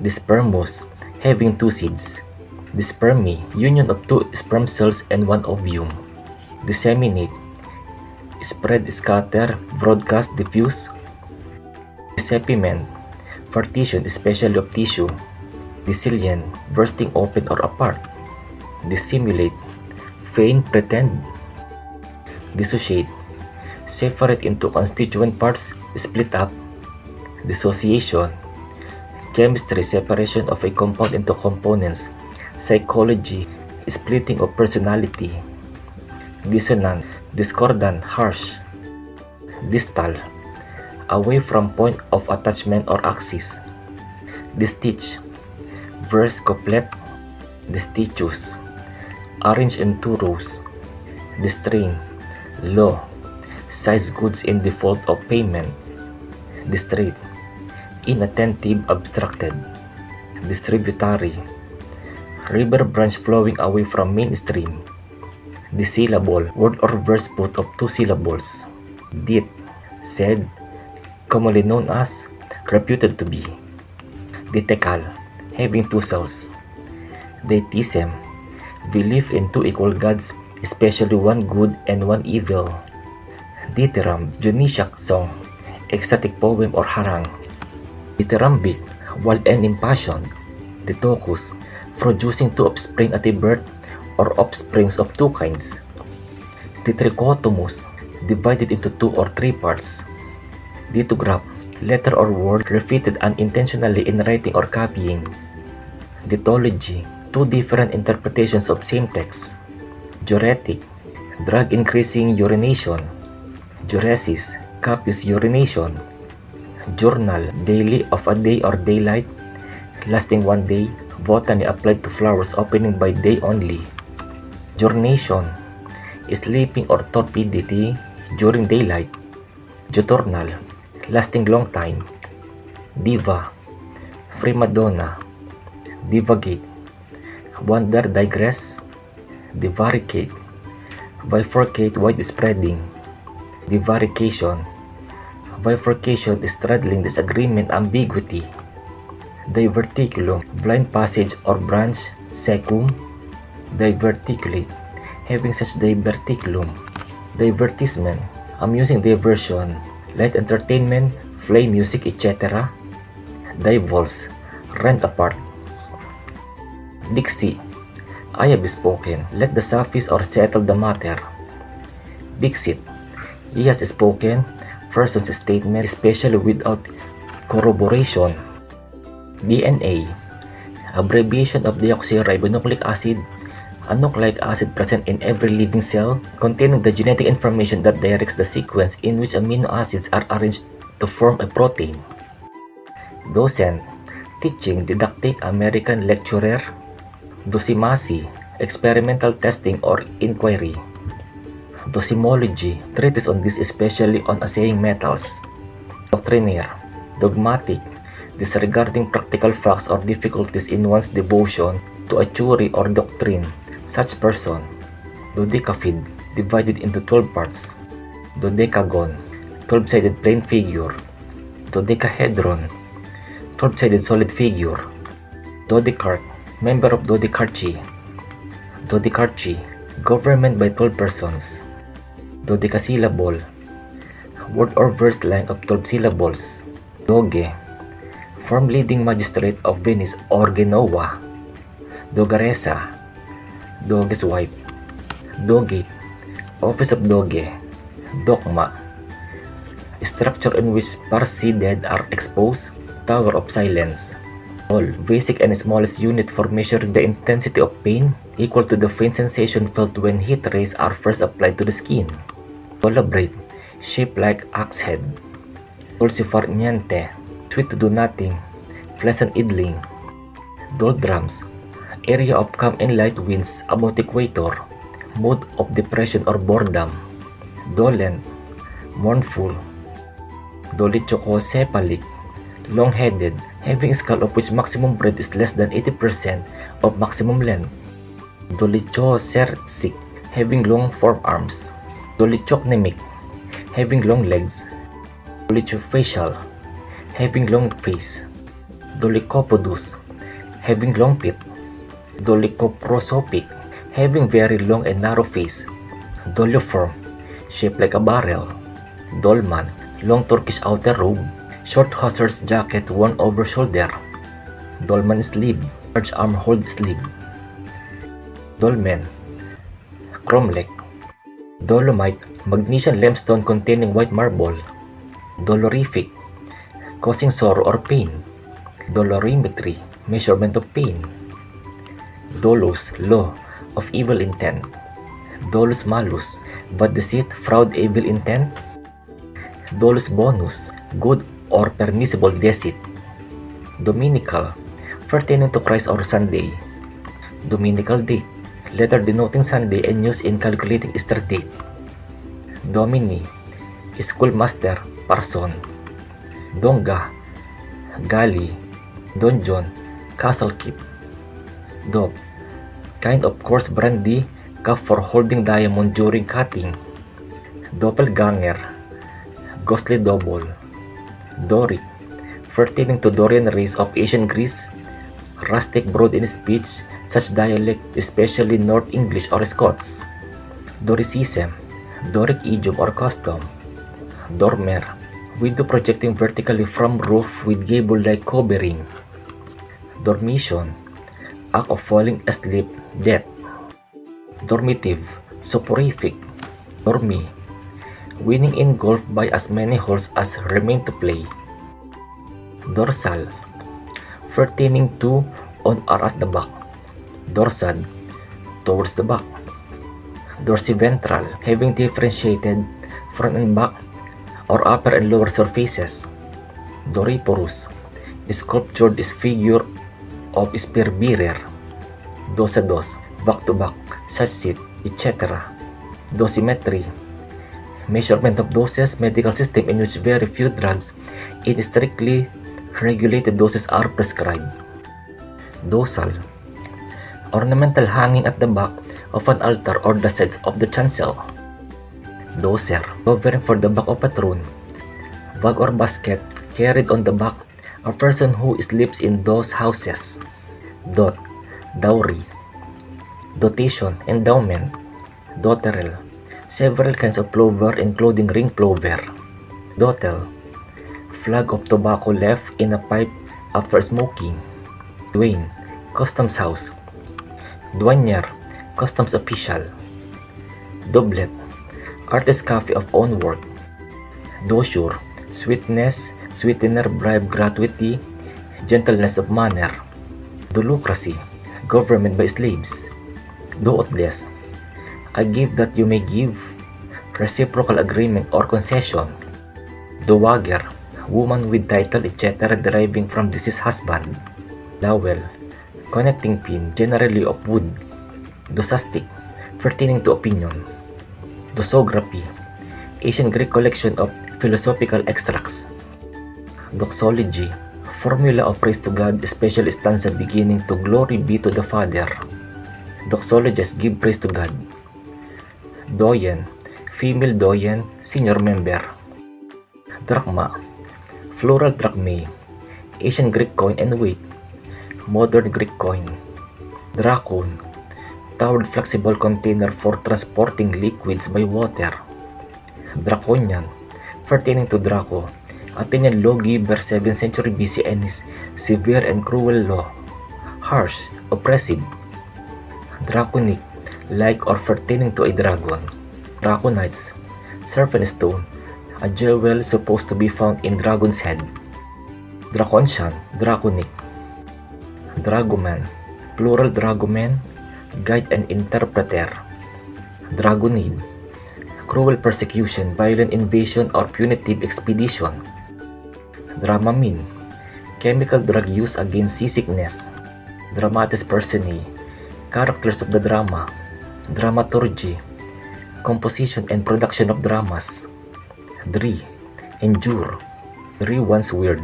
Dispermous, having two seeds. Dispermi, union of two sperm cells and one ovum. Disseminate, spread, scatter, broadcast, diffuse. Disepiment, partition, especially of tissue. Disilient, bursting open or apart. Dissimulate, feign, pretend. Dissociate, separate into constituent parts, split up. Dissociation, chemistry, separation of a compound into components. Psychology, splitting of personality. Dissonant, discordant, harsh. Distal, away from point of attachment or axis. Distich, verse, couplet. Distichus, arrange in two rows. Distrain, law, size goods in default of payment. Distrate, inattentive, abstracted. Distributary, river branch flowing away from mainstream. Dissyllable, word or verse put of two syllables. Dit, said, commonly known as, reputed to be. Ditecal, having two cells. Deism, belief in two equal gods, especially one good and one evil. Dithyramb, Dionysiac song, ecstatic poem or harang. Dithyrambic, wild and impassioned. Ditocus, producing two offspring at a birth or offsprings of two kinds. Ditrichotomus, divided into two or three parts. Ditograph, letter or word repeated unintentionally in writing or copying. Ditology, two different interpretations of same text. Diuretic, drug increasing urination. Diuresis, copious urination. Journal, daily of a day or daylight, lasting one day. Botany applied to flowers opening by day only. Diurnation, sleeping or torpidity during daylight. Diurnal, lasting long time. Diva, prima donna. Divagate, wander, digress. Divaricate, Bifurcate wide spreading. Divarication. Bifurcation is straddling disagreement, ambiguity. Diverticulum, blind passage or branch. Secum. Diverticulate, having such diverticulum. Divertisement, amusing diversion, light entertainment, play music, etc. Divulse, rent apart. Dixi, I have spoken, let the suffice or settle the matter. Dixit, he has spoken, person's statement, especially without corroboration. DNA, abbreviation of deoxyribonucleic acid, a nucleic acid present in every living cell, containing the genetic information that directs the sequence in which amino acids are arranged to form a protein. Docent, teaching, didactic, American lecturer. Docimasi, experimental testing or inquiry. Docimology, treatise on this, especially on assaying metals. Doctrinaire, dogmatic, disregarding practical facts or difficulties in one's devotion to a theory or doctrine. Such person. Dodecafid, divided into 12 parts. Dodecagon, 12-sided plane figure. Dodecahedron, 12-sided solid figure. Dodecark, member of Dodecarchy. Dodecarchy, government by 12 persons. Dodecasyllable, word or verse line of 12 syllables. Doge, form leading magistrate of Venice or Genoa. Dogaresa, Doge's wife. Dogate, office of Doge. Dogma, structure in which Parsi dead are exposed. Tower of silence. All, basic and smallest unit for measuring the intensity of pain, equal to the faint sensation felt when heat rays are first applied to the skin. Collaborate, shaped like axe head. Dulcifer niente, sweet to do nothing, pleasant idling. Doldrums, area of calm and light winds about equator, mood of depression or boredom. Dolent, mournful. Dolichocephalic, long-headed, having a skull of which maximum breadth is less than 80% of maximum length. Dolichocercic, having long forearms. Dolichocnemic, having long legs. Dolichofacial, having long face. Dolichopodous, having long feet. Dolichoprosopic, having very long and narrow face. Doliiform, shaped like a barrel. Dolman, long Turkish outer robe. Short hussar's jacket worn over shoulder. Dolman sleeve, large armhole sleeve. Dolmen, cromlech. Dolomite, magnesian limestone containing white marble. Dolorific, causing sorrow or pain. Dolorimetry, measurement of pain. Dolus, law, of evil intent. Dolus malus, bad deceit, fraud, evil intent. Dolus bonus, good or permissible deceit. Dominical, pertaining to Christ or Sunday. Dominical date, letter denoting Sunday and used in calculating Easter date. Domini, schoolmaster, parson. Donga, galley. Donjon, castle keep. Dop, kind of coarse brandy cup for holding diamond during cutting. Doppelganger, ghostly double. Doric, pertaining to Dorian race of ancient Greece. Rustic, broad in speech, such dialect, especially North English or Scots. Doricism, Doric idiom or custom. Dormer, window projecting vertically from roof with gable-like covering. Dormition, act of falling asleep, death. Dormitive, soporific. Dormi, winning in golf by as many holes as remain to play. Dorsal, pertaining to, on or at the back. Dorsad, towards the back. Dorsiventral, having differentiated front and back or upper and lower surfaces. Doriporus, sculptured is figure of spear bearer. Dosados, back to back, such seat, etc. Dosimetry, measurement of doses, medical system in which very few drugs in strictly regulated doses are prescribed. Dosal, ornamental hanging at the back of an altar or the sides of the chancel. Doser, covering for the back of a throne. Bag or basket carried on the back, a person who sleeps in those houses. Dot, dowry. Dotation, endowment. Dotterel, several kinds of plover including ring plover. Dotel, flag of tobacco left in a pipe after smoking. Duane, customs house. Douanier, customs official. Doublet, artist cafe of own work. Dosure, sweetness, sweetener, bribe, gratuity, gentleness of manner. Dolocracy, government by slaves. Dootles, a gift that you may give, reciprocal agreement or concession. Dowager, woman with title etc. deriving from deceased husband. Dowel, connecting pin, generally of wood. Dosastic, pertaining to opinion. Dosography, ancient Greek collection of philosophical extracts. Doxology, formula of praise to God, especially stanza beginning to glory be to the Father. Doxologists give praise to God. Doyen, female doyen, senior member. Drachma, floral drachmae, ancient Greek coin and weight, modern Greek coin. Dracon, towered flexible container for transporting liquids by water. Draconian, pertaining to Draco, Athenian lawgiver 7th century BC and his severe and cruel law. Harsh, oppressive. Draconic, like or pertaining to a dragon. Draconites, serpent stone, a jewel supposed to be found in dragon's head. Dracontian, draconic. Dragoman, plural dragoman, guide and interpreter. Dragonade, cruel persecution, violent invasion or punitive expedition. Dramamine, chemical drug used against seasickness. Dramatis personae, characters of the drama. Dramaturgy, composition and production of dramas. Dri, endure. Dri one's word.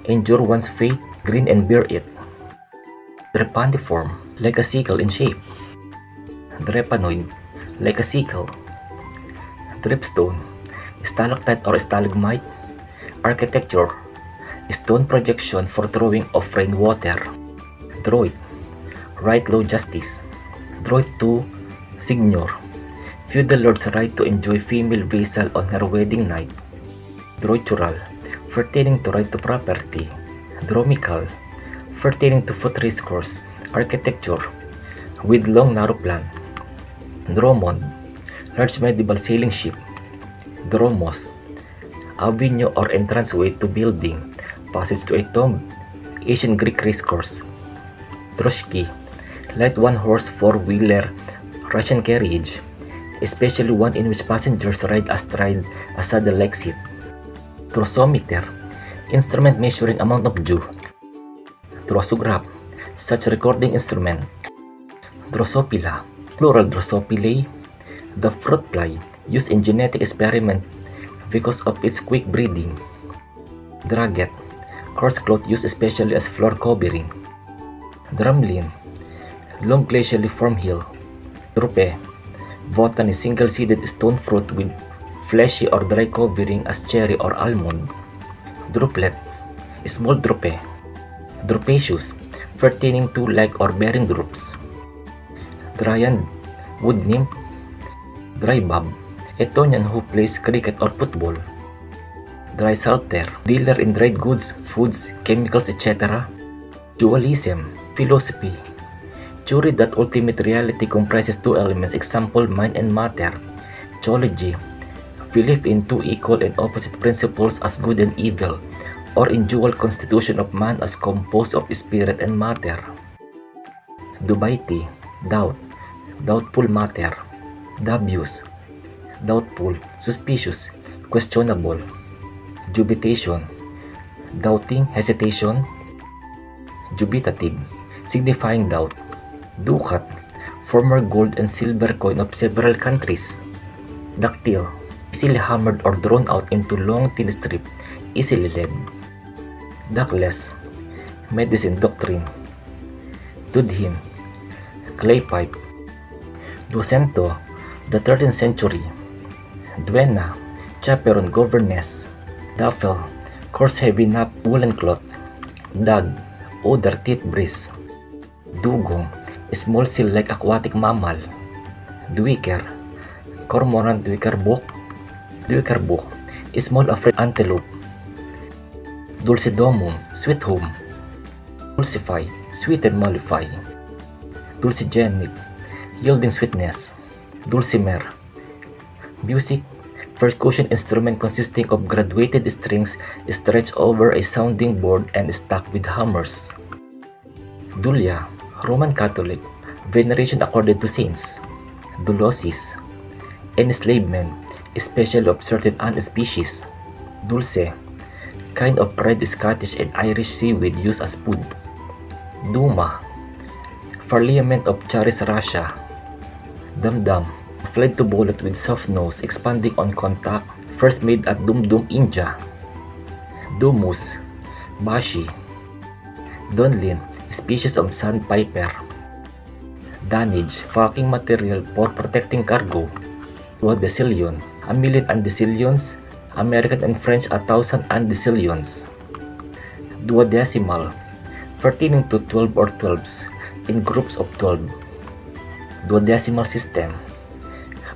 Endure one's faith, grin and bear it. Drepantiform, like a sickle in shape. Drepanoid, like a sickle. Dripstone, stalactite or stalagmite. Architecture, stone projection for throwing of rainwater. Droit, right law justice. Droit to signor, feudal lord's right to enjoy female vassal on her wedding night. Droitural, pertaining to right to property. Dromical, pertaining to foot race course, architecture, with long narrow plan. Dromond, large medieval sailing ship. Dromos, avenue or entranceway to building, passage to a tomb, ancient Greek race course. Droshky, light one-horse four-wheeler Russian carriage, especially one in which passengers ride astride a saddle-like seat. Drosometer, instrument measuring amount of dew. Drosograph, such recording instrument. Drosophila, plural Drosophila, the fruit fly used in genetic experiment because of its quick breeding. Dragget, coarse cloth used especially as floor covering. Drumlin, long glacially formed hill. Drupe, botany single-seeded stone fruit with fleshy or dry covering as cherry or almond. Druplet, small drupe. Drupaceous, pertaining to like or bearing drupes. Dryand, wood nymph. Drybab, Etonian who plays cricket or football. Drysalter, dealer in dried goods, foods, chemicals, etc. Dualism, philosophy. Theory that ultimate reality comprises two elements, example, mind and matter. Theology, belief in two equal and opposite principles as good and evil, or in dual constitution of man as composed of spirit and matter. Dubiety, doubt, doubtful matter. Dubious, doubtful, suspicious, questionable. Dubitation, doubting, hesitation. Dubitative, signifying doubt. Ducat, former gold and silver coin of several countries. Dactyl, easily hammered or drawn out into long thin strip, easily led. Ductless, medicine doctrine. Dudhin, clay pipe. Ducento, the 13th century. Duenna, chaperon governess. Duffel, coarse heavy nap woolen cloth. Dug, odor teeth breeze. Dugong, small seal-like aquatic mammal. Duiker, cormorant duikerbuck. Duikerbuck, small afraid antelope. Dulcidomum, sweet home. Dulcify, sweet and mollify. Dulcigenic, yielding sweetness. Dulcimer, music, percussion instrument consisting of graduated strings stretched over a sounding board and stuck with hammers. Dulia, Roman Catholic, veneration accorded to saints. Dulosis, enslavement, especially of certain ant species. Dulce, kind of red Scottish and Irish seaweed used as food. Duma, parliament of Tsarist Russia. Dum-dum, fled to bullet with soft nose expanding on contact, first made at Dum-Dum, India. Dumus, Bashi. Donlin, species of sandpiper. Dunnage, packing material for protecting cargo. Duodecillion, a million undecillions, American and French 1,000 undecillions. Duodecimal, pertaining to 12 or 12s, in groups of 12. Duodecimal system,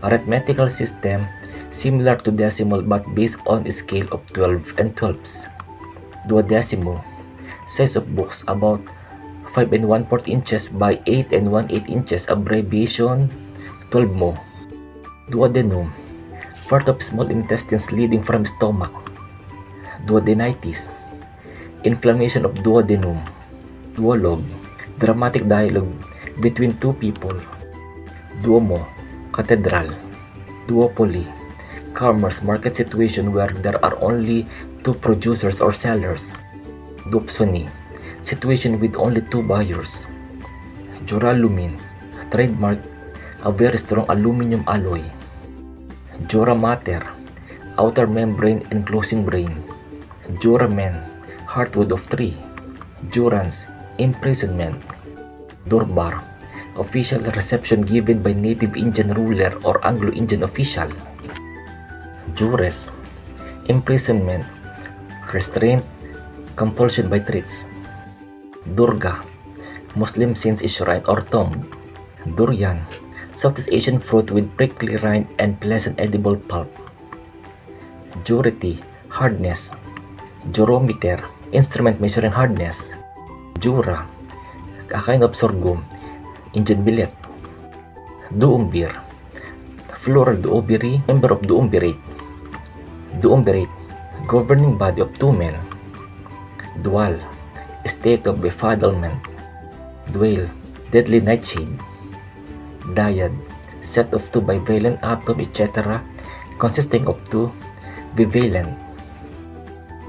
arithmetical system similar to decimal but based on a scale of 12 and 12s. Duodecimo, size of books about 5 1/4 inches by 8 1/8 inches, abbreviation 12mo. Duodenum, part of small intestines leading from stomach. Duodenitis, inflammation of duodenum. Duologue, dramatic dialogue between two people. Duomo, cathedral. Duopoly, farmers market situation where there are only two producers or sellers. Duopsony, situation with only two buyers. Duralumin, trademark, a very strong aluminum alloy. Dura mater, outer membrane enclosing brain. Duramen, heartwood of tree. Durance, imprisonment. Durbar, official reception given by native Indian ruler or Anglo-Indian official. Jures, imprisonment, restraint, compulsion by threats. Durga, Muslim saint's shrine or tomb. Durian, Southeast Asian fruit with prickly rind and pleasant edible pulp. Durity, hardness. Durometer, instrument measuring hardness. Jura, a kind of sorghum, Indian millet. Duumvir, floral duoviry, member of duumvirate. Duumvirate, governing body of two men. Dual, state of befuddlement. Dwale, deadly nightshade. Dyad, set of two bivalent atom etc. consisting of two bivalent.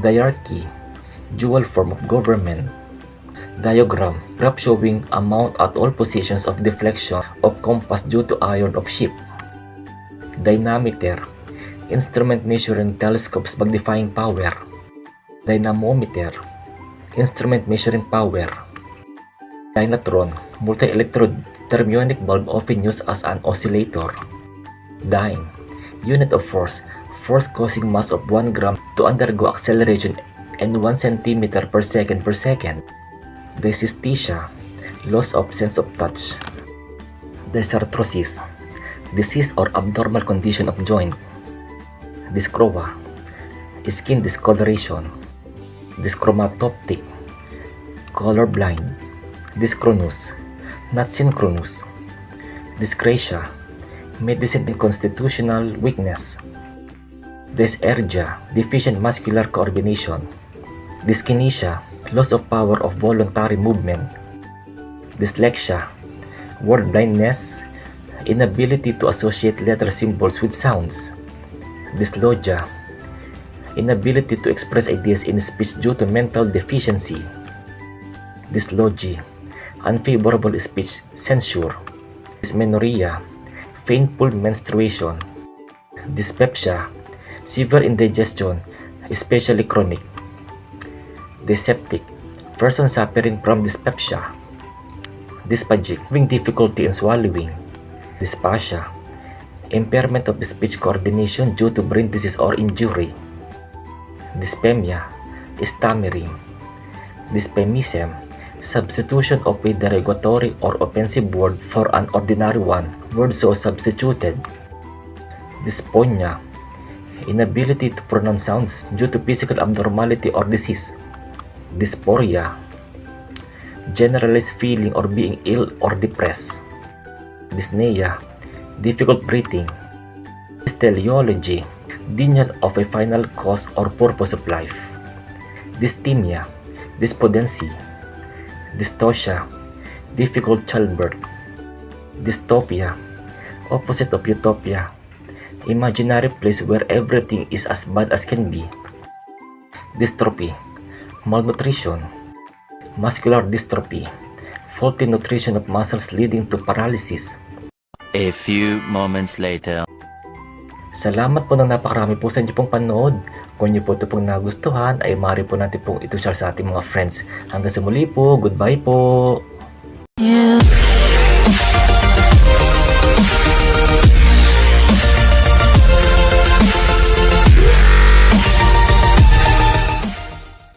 Diarchy, dual form of government. Diagram, graph showing amount at all positions of deflection of compass due to iron of ship. Dynameter, instrument measuring telescopes magnifying power. Dynamometer, instrument measuring power. Dynatron, multi-electrode thermionic bulb often used as an oscillator. Dyne, unit of force, force causing mass of 1 gram to undergo acceleration and 1 centimeter per second per second. Dysesthesia, loss of sense of touch. Dysarthrosis, disease or abnormal condition of joint. Dyschroa, skin discoloration. Dyschromatoptic, colorblind. Dyschronus, not synchronous. Dyscrasia, medicine and constitutional weakness. Dysarthria, deficient muscular coordination. Dyskinesia, loss of power of voluntary movement. Dyslexia, word blindness, inability to associate letter symbols with sounds. Dyslogia, inability to express ideas in speech due to mental deficiency. Dyslogy, unfavorable speech censure. Dysmenorrhea, painful menstruation. Dyspepsia, severe indigestion, especially chronic. Dyspeptic, person suffering from dyspepsia. dysphagic, having difficulty in swallowing, dysphasia, impairment of speech coordination due to brain disease or injury, dyspemia, stammering, dysphemism, substitution of a derogatory or offensive word for an ordinary one, word so substituted, dysphonia, inability to pronounce sounds due to physical abnormality or disease, dysphoria, generalized feeling or being ill or depressed, dyspnea, difficult breathing, teleology, denial of a final cause or purpose of life, dysthymia, despondency, dystocia, difficult childbirth, dystopia, opposite of utopia, imaginary place where everything is as bad as can be, dystrophy, malnutrition, muscular dystrophy, faulty nutrition of muscles leading to paralysis. A few moments later. Salamat po ng napakarami po sa inyo pong panood. Kung nyo po ito pong nagustuhan, ay maaari po natin pong ito share sa ating mga friends. Hanggang sa muli po, goodbye po! You